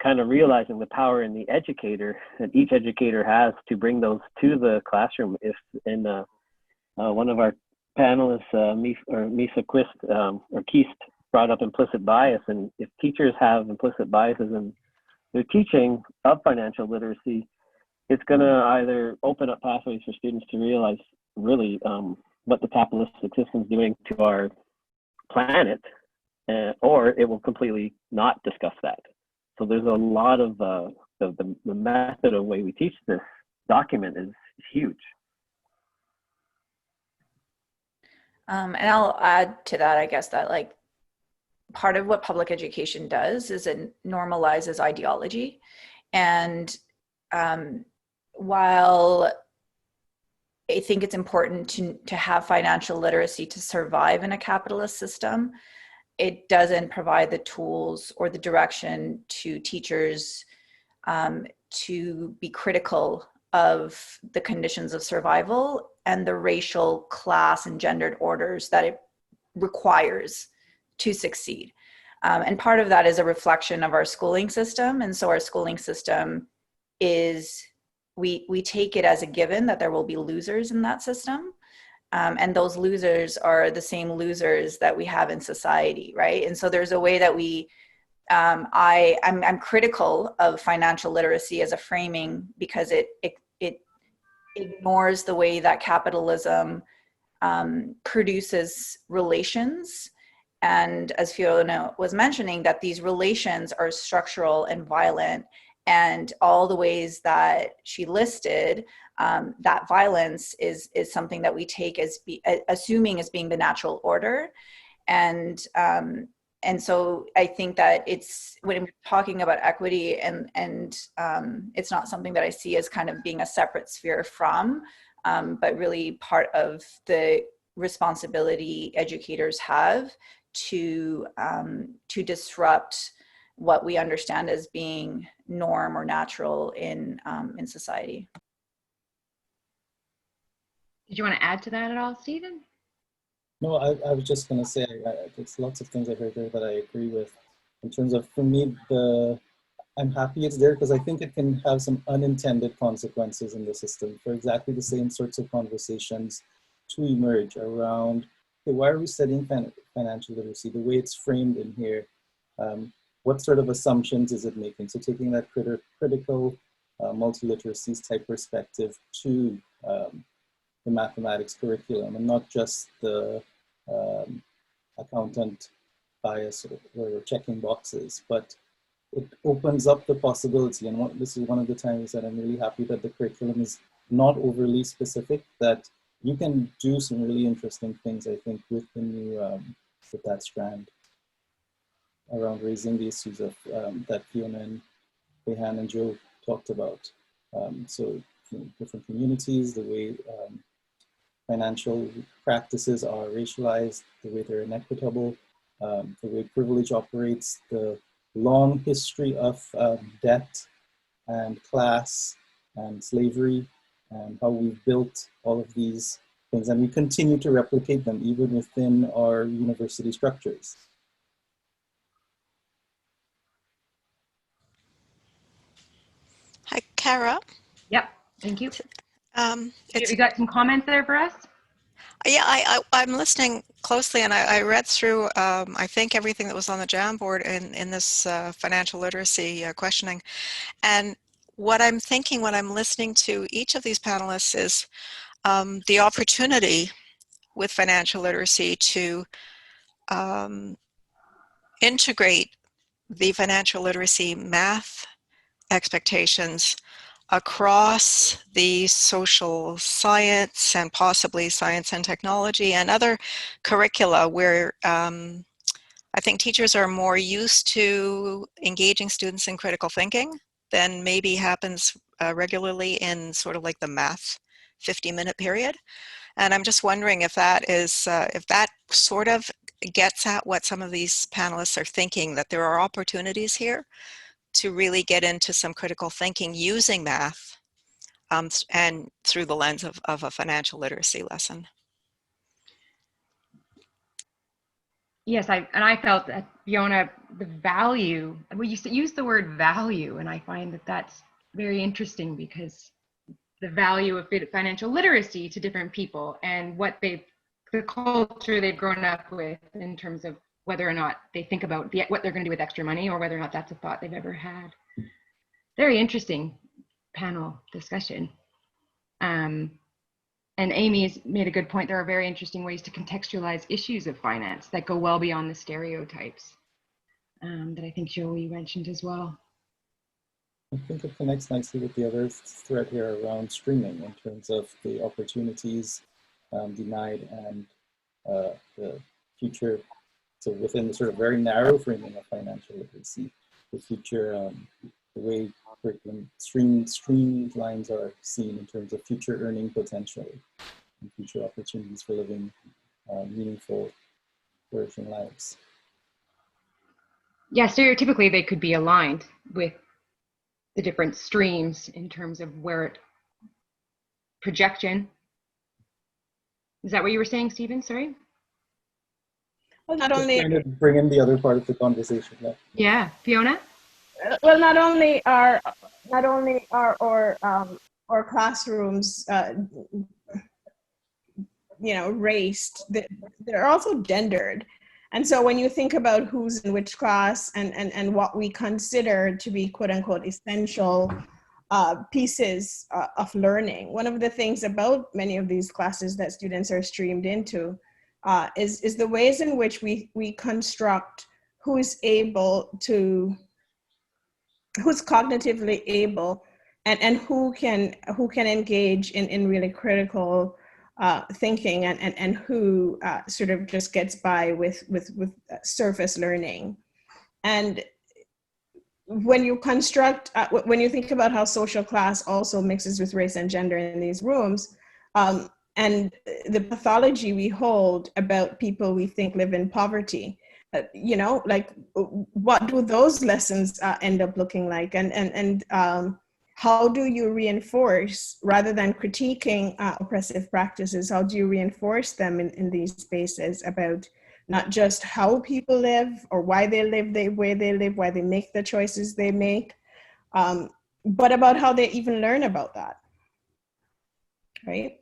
kind of realizing the power in the educator, that each educator has to bring those to the classroom. If in one of our panelists, Misa Keist, brought up implicit bias, and if teachers have implicit biases in their teaching of financial literacy, it's going to either open up pathways for students to realize really what the capitalistic system is doing to our planet, or it will completely not discuss that. So there's a lot of the method of way we teach this document is huge. And I'll add to that, I guess, that like part of what public education does is it normalizes ideology. And while I think it's important to have financial literacy to survive in a capitalist system, it doesn't provide the tools or the direction to teachers to be critical of the conditions of survival and the racial, class, and gendered orders that it requires to succeed. And part of that is a reflection of our schooling system. And so our schooling system is, we take it as a given that there will be losers in that system. And those losers are the same losers that we have in society, right? And so there's a way that we, I'm critical of financial literacy as a framing, because it ignores the way that capitalism produces relations. And as Fiona was mentioning, that these relations are structural and violent, And all the ways that she listed, that violence is something that we take as assuming as being the natural order. And so I think that it's, when we're talking about equity, and it's not something that I see as kind of being a separate sphere from, but really part of the responsibility educators have to disrupt what we understand as being norm or natural in society. Did you want to add to that at all, Stephen? No, I was just going to say, there's lots of things I heard there that I agree with. In terms of, for me, I'm happy it's there because I think it can have some unintended consequences in the system for exactly the same sorts of conversations to emerge around, okay, why are we studying financial literacy? The way it's framed in here, what sort of assumptions is it making? So taking that critical multiliteracies type perspective to the mathematics curriculum, and not just the accountant bias or checking boxes, but it opens up the possibility. And this is one of the times that I'm really happy that the curriculum is not overly specific, that you can do some really interesting things, I think, with the new, with that strand around raising the issues of that Fiona and Behan and Joe talked about. So different communities, the way financial practices are racialized, the way they're inequitable, the way privilege operates, the long history of debt and class and slavery, and how we've built all of these things, and we continue to replicate them even within our university structures. Hi, Kara. Yep, thank you. You got some comments there for us? Yeah, I'm listening closely, and I read through, I think, everything that was on the Jamboard in this financial literacy questioning. And what I'm thinking when I'm listening to each of these panelists is the opportunity with financial literacy to integrate the financial literacy math expectations across the social science and possibly science and technology and other curricula where I think teachers are more used to engaging students in critical thinking than maybe happens regularly in sort of like the math 50-minute period. And I'm just wondering if that is, if that sort of gets at what some of these panelists are thinking, that there are opportunities here to really get into some critical thinking using math and through the lens of a financial literacy lesson. Yes, I felt that, Fiona, the value, well, you used the word value, and I find that that's very interesting, because the value of financial literacy to different people and what the culture they've grown up with in terms of whether or not they think about what they're going to do with extra money, or whether or not that's a thought they've ever had. Very interesting panel discussion. And Amy's made a good point. There are very interesting ways to contextualize issues of finance that go well beyond the stereotypes that I think Joey mentioned as well. I think it connects nicely with the other thread here around streaming in terms of the opportunities denied and the future. So within the sort of very narrow framing of financial literacy, the future, the way curriculum streamlines are seen in terms of future earning potential and future opportunities for living meaningful, flourishing lives. Yeah, stereotypically they could be aligned with the different streams in terms of where it projection. Is that what you were saying, Stephen? Sorry. Well, not only trying to bring in the other part of the conversation. Yeah, Fiona. Well, not only are our classrooms, raced, they're also gendered. And so when you think about who's in which class and what we consider to be quote unquote essential pieces of learning, one of the things about many of these classes that students are streamed into is the ways in which we construct who is able to who's cognitively able, and who can engage in really critical thinking, and who sort of just gets by with surface learning. And when you construct, when you think about how social class also mixes with race and gender in these rooms, and the pathology we hold about people we think live in poverty, you know, like, what do those lessons end up looking like? And how do you reinforce, rather than critiquing oppressive practices, how do you reinforce them in these spaces about not just how people live or why they live the way they live, why they make the choices they make, but about how they even learn about that, right?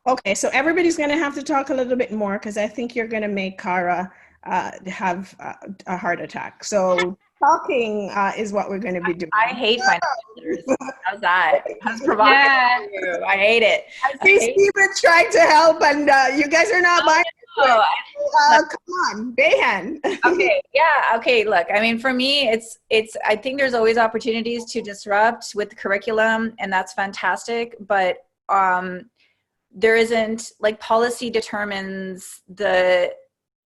Okay, so everybody's going to have to talk a little bit more, because I think you're going to make Cara have a heart attack. So talking is what we're going to be doing. I hate financial literacy. How's that? That's provocative. Yeah. I hate it. I see Steven trying to help, and you guys are not buying it. Come on, Bayhan. Okay, yeah, okay, look, I mean, for me, it's, I think there's always opportunities to disrupt with the curriculum, and that's fantastic, but there isn't, like, policy determines the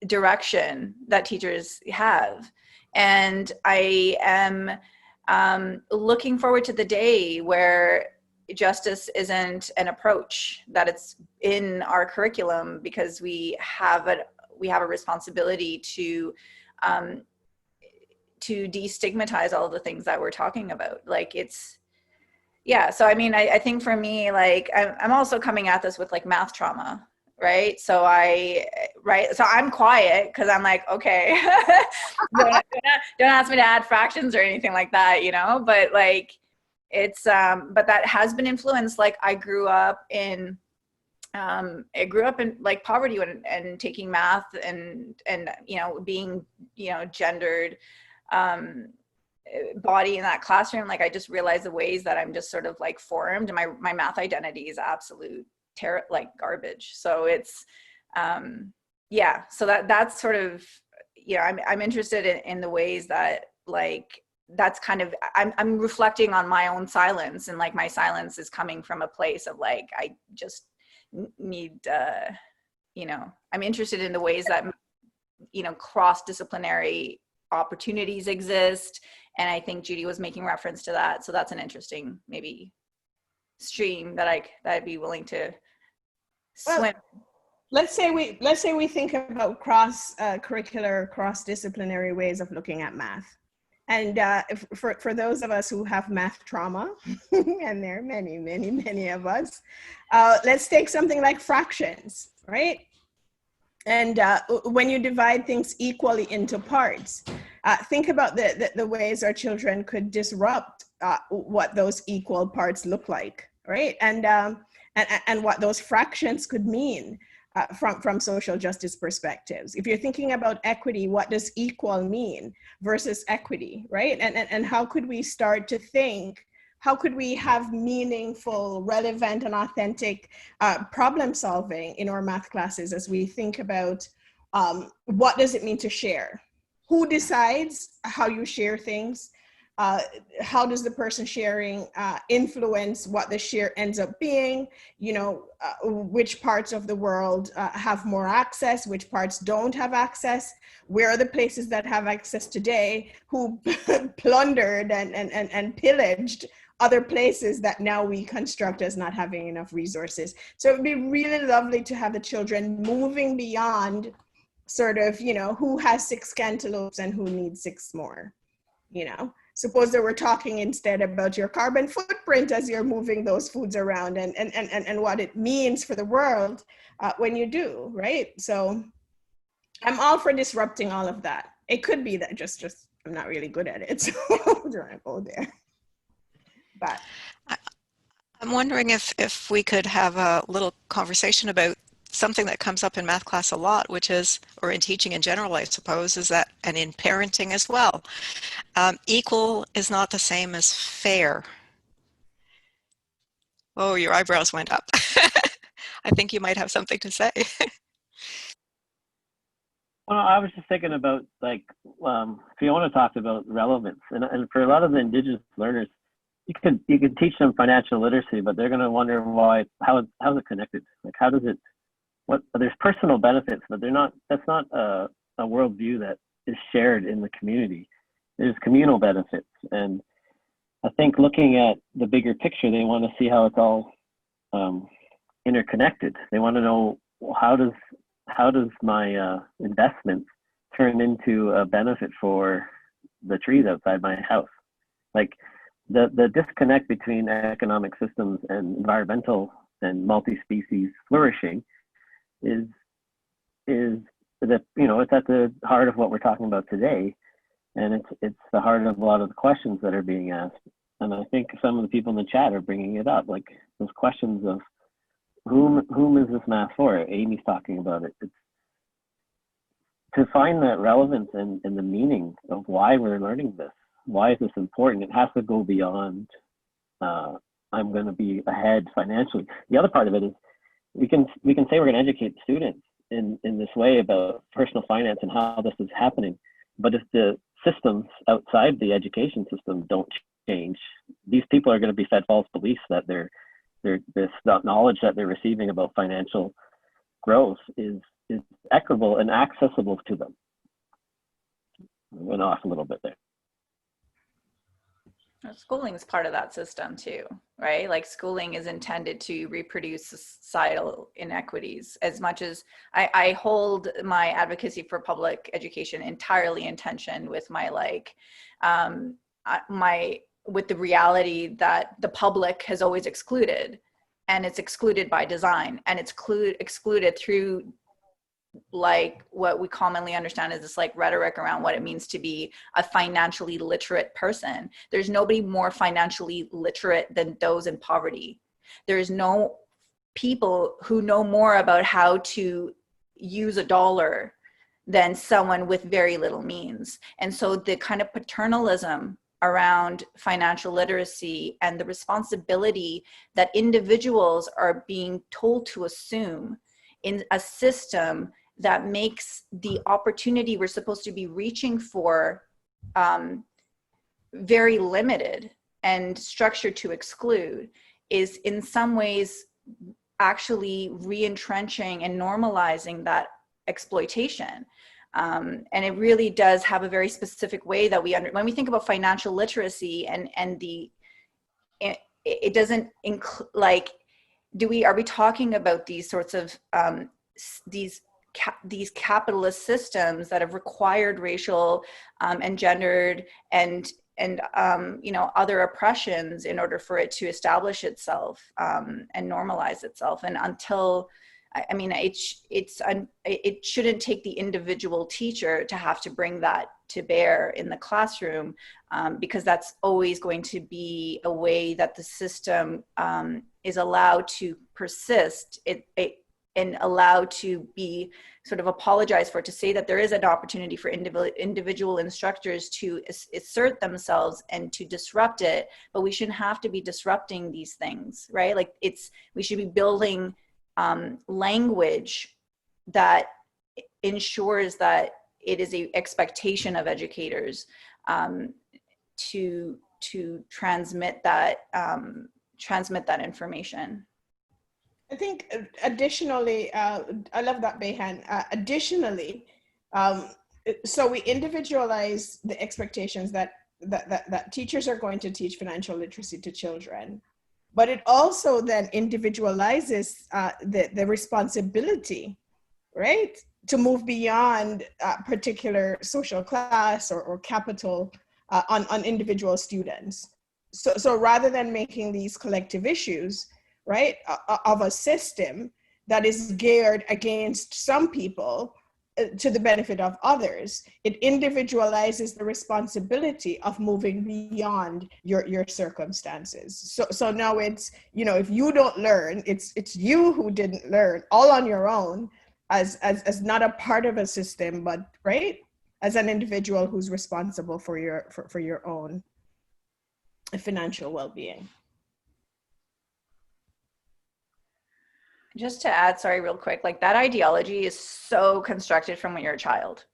direction that teachers have. And I am looking forward to the day where justice isn't an approach, that it's in our curriculum, because we have a responsibility to destigmatize all of the things that we're talking about. Like, it's, yeah, so I mean, I think for me, like, I'm also coming at this with, like, math trauma, right? So so I'm quiet because I'm like, okay, don't ask me to add fractions or anything like that, you know, but like, it's, but that has been influenced. Like, I grew up in like poverty and taking math and, you know, being, you know, gendered, body in that classroom. Like, I just realized the ways that I'm just sort of like formed, and my math identity is absolute like garbage. So it's yeah, so that's sort of, you know, I'm interested in the ways that, like, that's kind of, I'm reflecting on my own silence, and like, my silence is coming from a place of, like, I just need you know, I'm interested in the ways that, you know, cross-disciplinary opportunities exist. And I think Judy was making reference to that. So that's an interesting, maybe, stream that I'd be willing to swim. Well, let's say we think about cross-curricular, cross-disciplinary ways of looking at math. And for those of us who have math trauma, and there are many, many, many of us, let's take something like fractions, right? And when you divide things equally into parts, think about the ways our children could disrupt what those equal parts look like, right? And what those fractions could mean from social justice perspectives. If you're thinking about equity, what does equal mean versus equity, right? And how could we start to think, how could we have meaningful, relevant, and authentic problem solving in our math classes as we think about what does it mean to share? Who decides how you share things? How does the person sharing influence what the share ends up being? You know, which parts of the world have more access, which parts don't have access? Where are the places that have access today who plundered and pillaged other places that now we construct as not having enough resources? So it would be really lovely to have the children moving beyond sort of, you know, who has 6 cantaloupes and who needs 6 more, you know? Suppose that we're talking instead about your carbon footprint as you're moving those foods around, and what it means for the world when you do, right? So I'm all for disrupting all of that. It could be that just I'm not really good at it, so I'm trying to go there. But I'm wondering if we could have a little conversation about something that comes up in math class a lot, which is, or in teaching in general, I suppose, is that, and in parenting as well, equal is not the same as fair. Oh, your eyebrows went up. I think you might have something to say. Well, I was just thinking about, like, Fiona talked about relevance, and for a lot of the Indigenous learners, you can teach them financial literacy, but they're going to wonder how is it connected? Like, how does it? There's personal benefits, but that's not a worldview that is shared in the community. There's communal benefits, and I think looking at the bigger picture, they want to see how it's all interconnected. They want to know, how does my investment turn into a benefit for the trees outside my house? Like, the disconnect between economic systems and environmental and multi-species flourishing is that, it's at the heart of what we're talking about today, and it's the heart of a lot of the questions that are being asked. And I think some of the people in the chat are bringing it up, like those questions of whom is this math for? Amy's talking about it. It's to find that relevance and the meaning of why we're learning this. Why is this important? It has to go beyond I'm going to be ahead financially. The other part of it is we can say we're going to educate students in this way about personal finance and how this is happening, but if the systems outside the education system don't change, these people are going to be fed false beliefs that this knowledge that they're receiving about financial growth is equitable and accessible to them. I went off a little bit there. Schooling is part of that system too, right? Like, schooling is intended to reproduce societal inequities. As much as I hold my advocacy for public education entirely in tension with with the reality that the public has always excluded, and it's excluded by design, and it's excluded through like what we commonly understand as this like rhetoric around what it means to be a financially literate person. There's nobody more financially literate than those in poverty. There's no people who know more about how to use a dollar than someone with very little means. And so the kind of paternalism around financial literacy and the responsibility that individuals are being told to assume in a system that makes the opportunity we're supposed to be reaching for very limited and structured to exclude is in some ways actually re-entrenching and normalizing that exploitation. And it really does have a very specific way that when we think about financial literacy it doesn't include, like, are we talking about these sorts of these capitalist systems that have required racial and gendered and other oppressions in order for it to establish itself and normalize itself? And until, I mean, it shouldn't take the individual teacher to have to bring that to bear in the classroom, because that's always going to be a way that the system is allowed to persist and allowed to be sort of apologized for, to say that there is an opportunity for individual instructors to assert themselves and to disrupt it, but we shouldn't have to be disrupting these things, right? Like, we should be building language that ensures that it is an expectation of educators to transmit that information. I think additionally, I love that, Behan. Additionally, so we individualize the expectations that teachers are going to teach financial literacy to children, but it also then individualizes the responsibility, right, to move beyond a particular social class or capital on individual students. So rather than making these collective issues, right, of a system that is geared against some people to the benefit of others, it individualizes the responsibility of moving beyond your circumstances. So now it's, if you don't learn, it's you who didn't learn all on your own as not a part of a system, but right, as an individual who's responsible for your own financial well-being. Just to add, sorry, real quick, like that ideology is so constructed from when you're a child.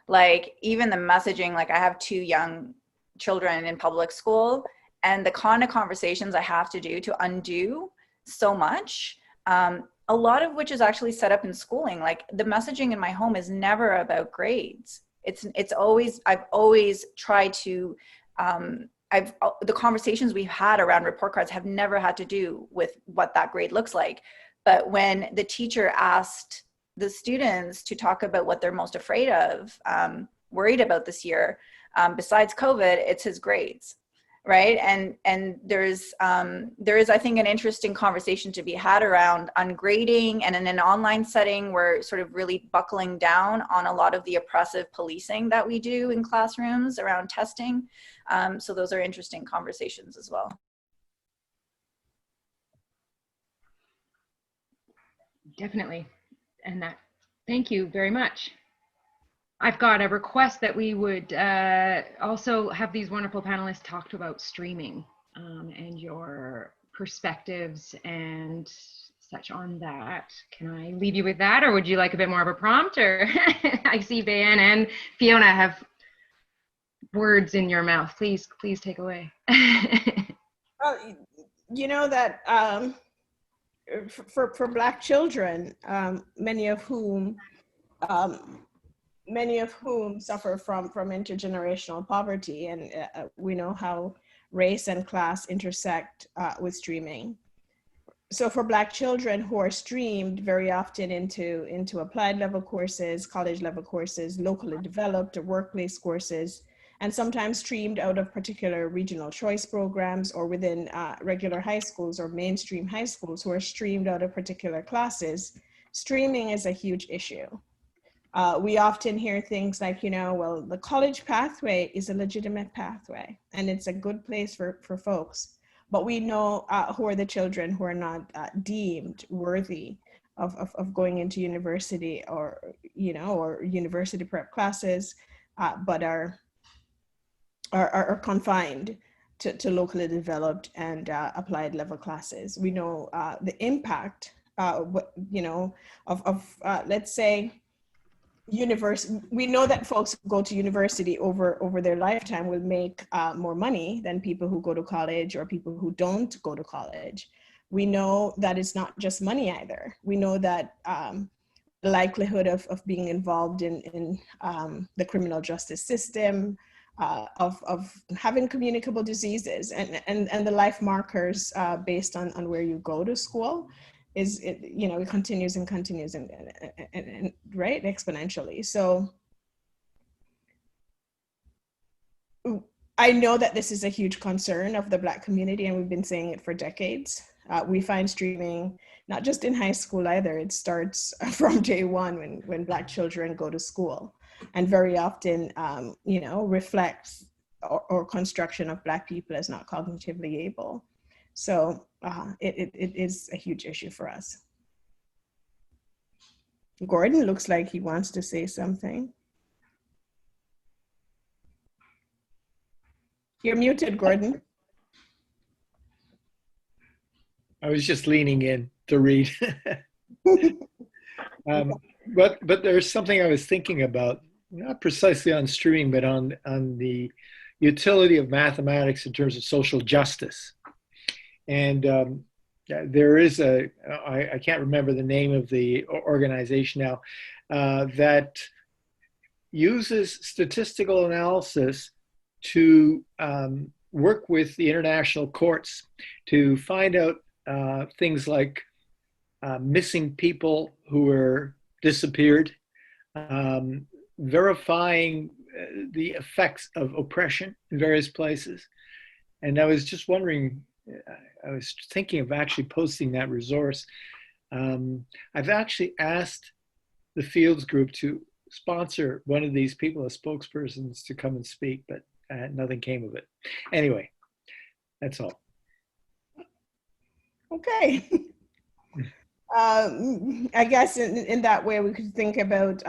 Like even the messaging, like I have 2 young children in public school, and the kind of conversations I have to do to undo so much, a lot of which is actually set up in schooling. Like the messaging in my home is never about grades. It's always, I've always tried to, the conversations we've had around report cards have never had to do with what that grade looks like. But when the teacher asked the students to talk about what they're most afraid of, worried about this year, besides COVID, it's his grades, right? And there is, I think, an interesting conversation to be had around ungrading, and in an online setting, we're sort of really buckling down on a lot of the oppressive policing that we do in classrooms around testing. So those are interesting conversations as well. Definitely. And that, thank you very much. I've got a request that we would also have these wonderful panelists talk about streaming and your perspectives and such on that. Can I leave you with that, or would you like a bit more of a prompt? Or I see Van and Fiona have words in your mouth. Please take away. Well, you know that for Black children, many of whom suffer from intergenerational poverty, and we know how race and class intersect with streaming. So for Black children who are streamed very often into applied level courses, college level courses, locally developed or workplace courses, and sometimes streamed out of particular regional choice programs or within regular high schools or mainstream high schools who are streamed out of particular classes, streaming is a huge issue. We often hear things like, you know, well, the college pathway is a legitimate pathway and it's a good place for folks. But we know who are the children who are not deemed worthy of going into university, or, you know, or university prep classes, but are confined to locally developed and applied level classes. We know the impact, you know, of let's say, we know that folks who go to university over their lifetime will make more money than people who go to college or people who don't go to college. We know that it's not just money either. We know that the likelihood of being involved in the criminal justice system, of having communicable diseases, and the life markers based on where you go to school, is, you know, it continues and continues and right, exponentially. So I know that this is a huge concern of the Black community, and we've been saying it for decades. We find streaming not just in high school either. It starts from day one when Black children go to school, and very often, you know, reflects or construction of Black people as not cognitively able. So it is a huge issue for us. Gordon looks like he wants to say something. You're muted, Gordon. I was just leaning in to read. But there's something I was thinking about, not precisely on streaming, but on the utility of mathematics in terms of social justice. And there is I can't remember the name of the organization now, that uses statistical analysis to work with the international courts to find out things like missing people who were disappeared, verifying the effects of oppression in various places. And I was just wondering, I was thinking of actually posting that resource. I've actually asked the Fields group to sponsor one of these people as spokespersons to come and speak, but nothing came of it. Anyway, that's all. Okay. I guess in that way we could think about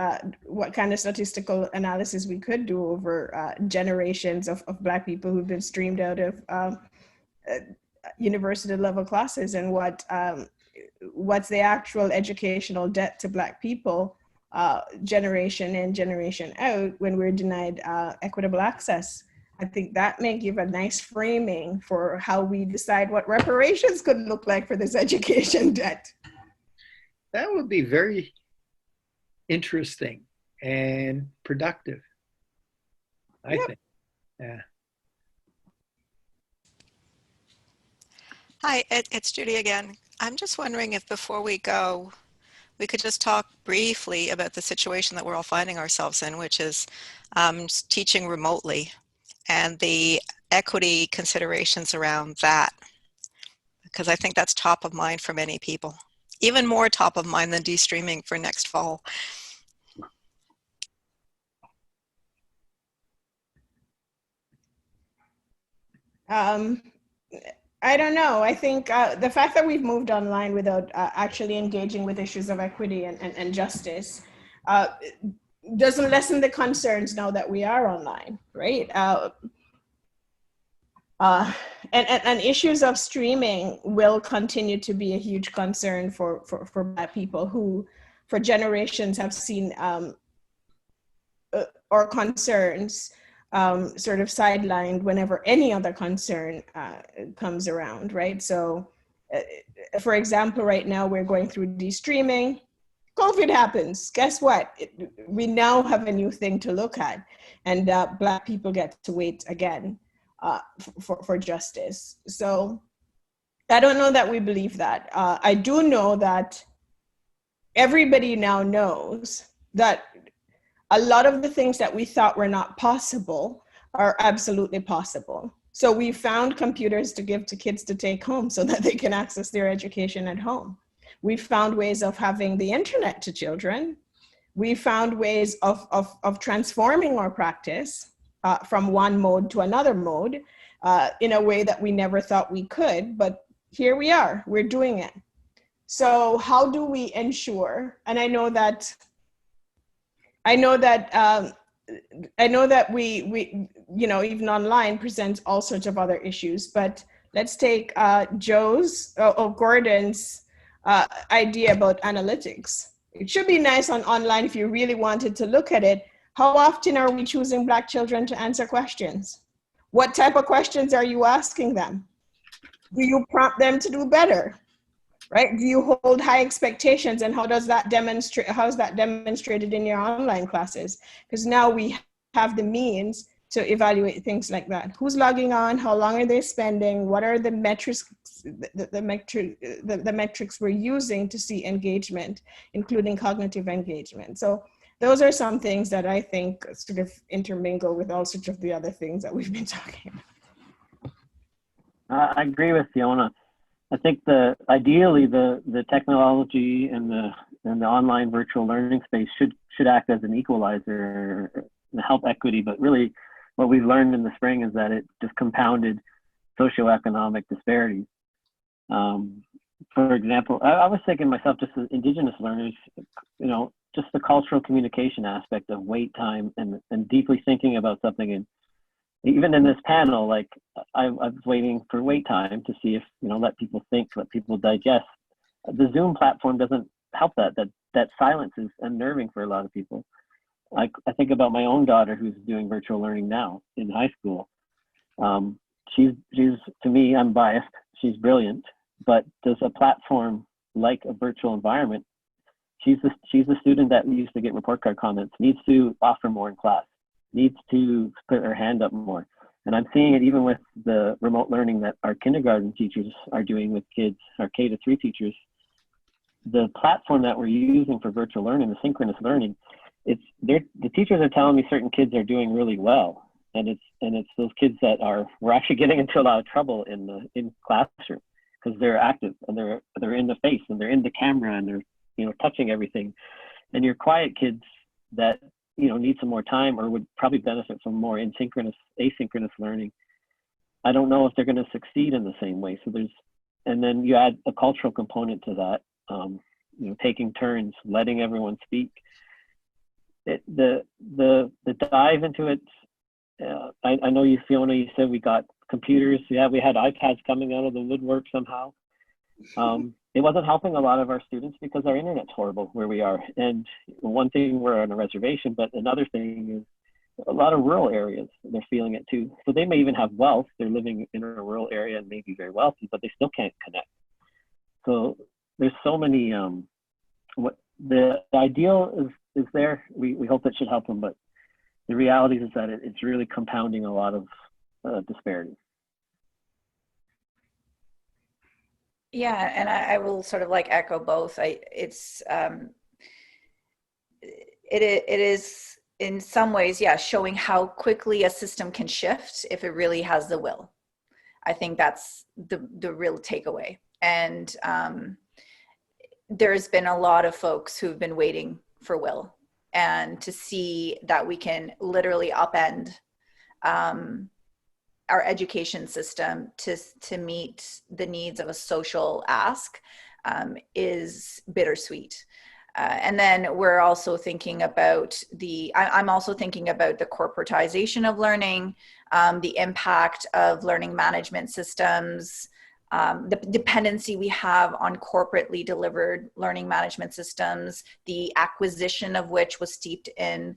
what kind of statistical analysis we could do over generations of Black people who've been streamed out of university level classes, and what what's the actual educational debt to Black people, generation in, generation out, when we're denied equitable access. I think that may give a nice framing for how we decide what reparations could look like for this education debt. That would be very interesting and productive, I think. Yeah. Hi, it's Judy again. I'm just wondering if before we go, we could just talk briefly about the situation that we're all finding ourselves in, which is teaching remotely and the equity considerations around that, because I think that's top of mind for many people, even more top of mind than Dstreaming for next fall. I don't know. I think the fact that we've moved online without actually engaging with issues of equity and justice doesn't lessen the concerns now that we are online, right? And issues of streaming will continue to be a huge concern for Black people who for generations have seen or concerns sort of sidelined whenever any other concern comes around, right? So, for example, right now we're going through Dstreaming. COVID happens. Guess what? We now have a new thing to look at, and Black people get to wait again for justice. So, I don't know that we believe that. I do know that everybody now knows that a lot of the things that we thought were not possible are absolutely possible. So we found computers to give to kids to take home so that they can access their education at home. We found ways of having the internet to children. We found ways of transforming our practice from one mode to another mode in a way that we never thought we could, but here we are, we're doing it. So how do we ensure, and I know that we you know, even online presents all sorts of other issues, but let's take Gordon's idea about analytics. It should be nice on online if you really wanted to look at it. How often are we choosing Black children to answer questions? What type of questions are you asking them? Do you prompt them to do better? Right? Do you hold high expectations, and how does that demonstrate? How is that demonstrated in your online classes? Because now we have the means to evaluate things like that. Who's logging on? How long are they spending? What are the metrics? The metrics we're using to see engagement, including cognitive engagement. So those are some things that I think sort of intermingle with all sorts of the other things that we've been talking about. I agree with Fiona. I think ideally the technology and the online virtual learning space should act as an equalizer and help equity, but really what we've learned in the spring is that it just compounded socioeconomic disparities. For example, I was thinking myself, just as Indigenous learners, you know, just the cultural communication aspect of wait time and deeply thinking about something. And even in this panel, like I was waiting for wait time to see if, you know, let people think, let people digest. The Zoom platform doesn't help that silence is unnerving for a lot of people. I think about my own daughter who's doing virtual learning now in high school. She's to me, I'm biased, she's brilliant, but does a platform like a virtual environment, she's the student that used to get report card comments, needs to offer more in class, needs to put her hand up more. And I'm seeing it even with the remote learning that our kindergarten teachers are doing with kids, our K-3 teachers. The platform that we're using for virtual learning, the synchronous learning, the teachers are telling me certain kids are doing really well. And it's those kids that we're actually getting into a lot of trouble in classroom because they're active and they're in the face and they're in the camera and they're, you know, touching everything. And your quiet kids that, you know, need some more time or would probably benefit from more asynchronous learning. I don't know if they're going to succeed in the same way. So and then you add a cultural component to that, you know, taking turns, letting everyone speak. The dive into it. I know you, Fiona, you said we got computers. Yeah, we had iPads coming out of the woodwork somehow. it wasn't helping a lot of our students because our internet's horrible where we are. And one thing, we're on a reservation, but another thing is a lot of rural areas, they're feeling it too. So they may even have wealth. They're living in a rural area and may be very wealthy, but they still can't connect. So there's so many, what the ideal is there. We hope it should help them, but the reality is that it's really compounding a lot of disparities. Yeah, and I will sort of like echo both. It is in some ways, yeah, showing how quickly a system can shift if it really has the will. I think that's the real takeaway. And there's been a lot of folks who've been waiting for will, and to see that we can literally upend our education system to meet the needs of a social ask is bittersweet. And then we're also thinking about I'm also thinking about the corporatization of learning, the impact of learning management systems, the dependency we have on corporately delivered learning management systems, the acquisition of which was steeped in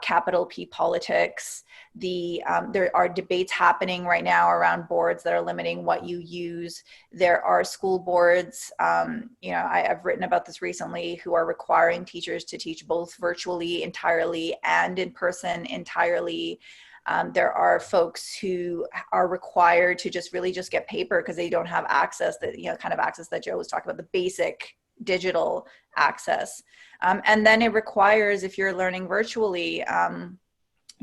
capital P politics. There are debates happening right now around boards that are limiting what you use. There are school boards, I've written about this recently, who are requiring teachers to teach both virtually entirely and in person entirely. There are folks who are required to just get paper because they don't have access, kind of access that Joe was talking about, the basic digital access. And then it requires, if you're learning virtually,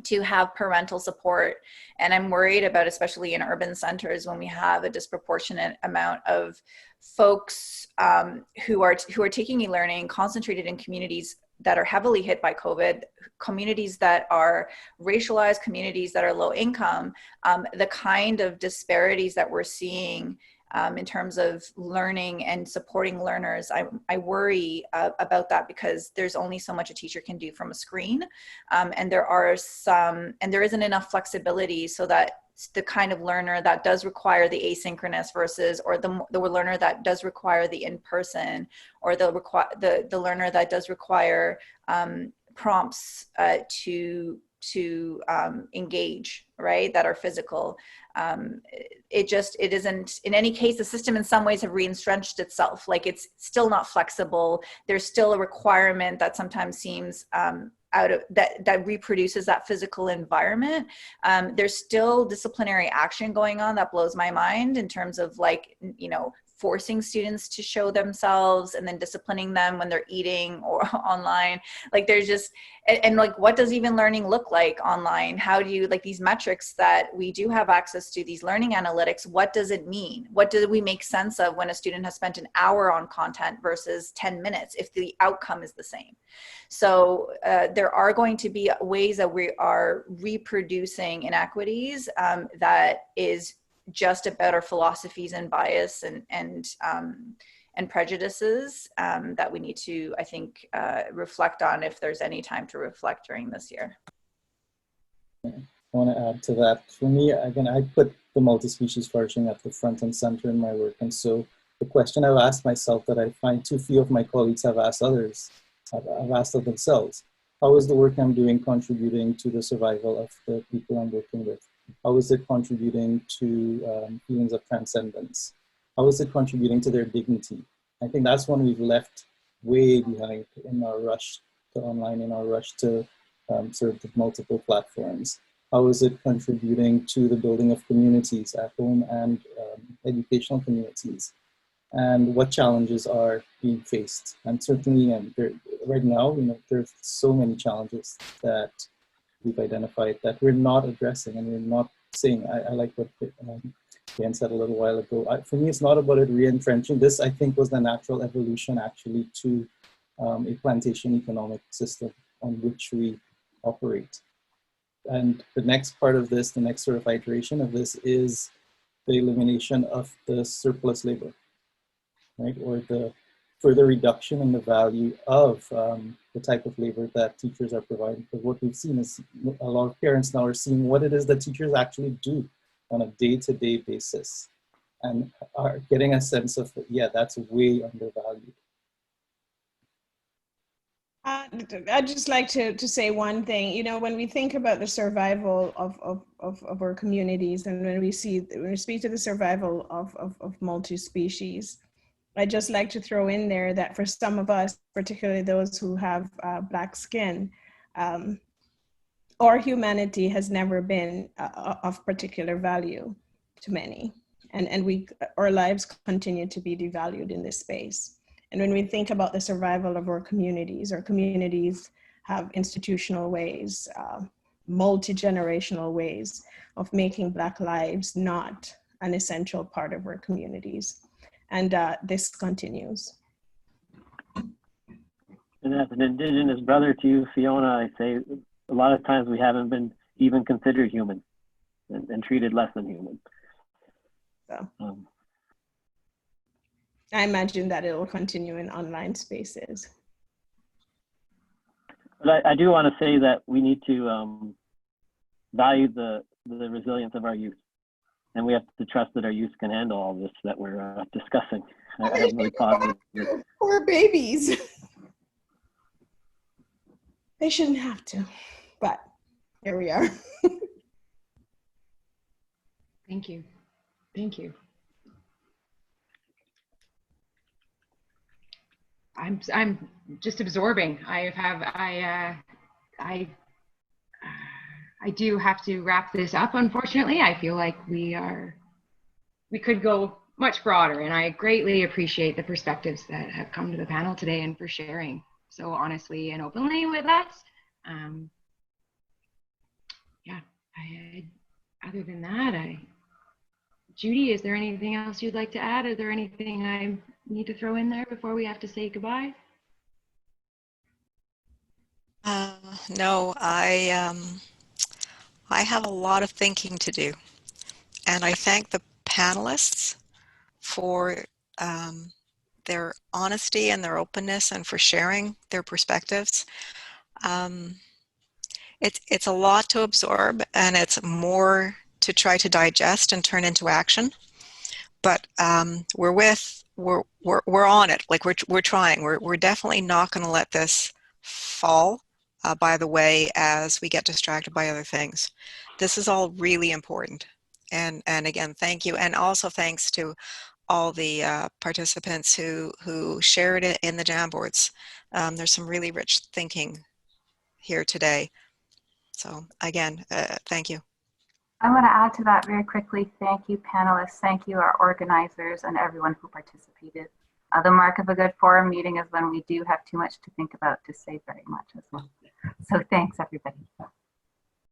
to have parental support. And I'm worried about, especially in urban centers, when we have a disproportionate amount of folks who are taking e-learning concentrated in communities that are heavily hit by COVID, communities that are racialized, communities that are low income, the kind of disparities that we're seeing in terms of learning and supporting learners, I worry about that, because there's only so much a teacher can do from a screen. And there isn't enough flexibility so that the kind of learner that does require the asynchronous versus, or the learner that does require the in-person, or the learner that does require prompts to engage, right, that are physical. It isn't, in any case, the system in some ways have re-entrenched itself. Like, it's still not flexible. There's still a requirement that sometimes seems that reproduces that physical environment. There's still disciplinary action going on that blows my mind, in terms of, like, forcing students to show themselves and then disciplining them when they're eating or online. Like, there's just, and like, what does even learning look like online? How do you, like, these metrics that we do have access to, these learning analytics, what does it mean? What do we make sense of when a student has spent an hour on content versus 10 minutes if the outcome is the same? So there are going to be ways that we are reproducing inequities that is just about our philosophies and bias and prejudices that we need to, I think, reflect on, if there's any time to reflect during this year. I want to add to that. For me, again, I put the multi-species flourishing at the front and center in my work. And so the question I've asked myself, that I find too few of my colleagues have asked others, have asked of themselves: how is the work I'm doing contributing to the survival of the people I'm working with? How is it contributing to feelings of transcendence? How is it contributing to their dignity? I think that's one we've left way behind in our rush to online, in our rush to serve the multiple platforms. How is it contributing to the building of communities at home and educational communities? And what challenges are being faced? And certainly, right now, there's so many challenges that we've identified that we're not addressing, and we're not saying. I like what Dan said a little while ago. For me, it's not about it re-entrenching. This, I think, was the natural evolution, actually, to a plantation economic system on which we operate. And the next part of this, the next sort of iteration of this, is the elimination of the surplus labor, right? Or the further reduction in the value of the type of labor that teachers are providing. Because what we've seen is a lot of parents now are seeing what it is that teachers actually do on a day-to-day basis. and are getting a sense of, yeah, that's way undervalued. I'd just like to say one thing. You know, when we think about the survival of our communities, and when we speak to the survival of multi-species, I'd just like to throw in there that for some of us, particularly those who have Black skin, our humanity has never been of particular value to many. And our lives continue to be devalued in this space. And when we think about the survival of our communities have institutional ways, multi-generational ways of making Black lives not an essential part of our communities. And this continues. And as an Indigenous brother to you, Fiona, I say a lot of times we haven't been even considered human and treated less than human. So. I imagine that it will continue in online spaces. But I do want to say that we need to value the resilience of our youth. And we have to trust that our youth can handle all this that we're discussing. I'm really positive. Poor babies. They shouldn't have to, but here we are. Thank you. Thank you. I'm just absorbing. I do have to wrap this up, unfortunately. I feel like we could go much broader, and I greatly appreciate the perspectives that have come to the panel today and for sharing so honestly and openly with us. Yeah, other than that, Judy, is there anything else you'd like to add? Is there anything I need to throw in there before we have to say goodbye? No, I have a lot of thinking to do, and I thank the panelists for their honesty and their openness and for sharing their perspectives. It's a lot to absorb, and it's more to try to digest and turn into action. But we're on it. Like we're trying. We're definitely not going to let this fall by the way as we get distracted by other things. This is all really important. And again, thank you, and also thanks to all the participants who shared it in the Jamboards. There's some really rich thinking here today. So again, thank you. I'm going to add to that very quickly. Thank you, panelists. Thank you, our organizers, and everyone who participated. The mark of a good forum meeting is when we do have too much to think about to say very much as well. So thanks, everybody.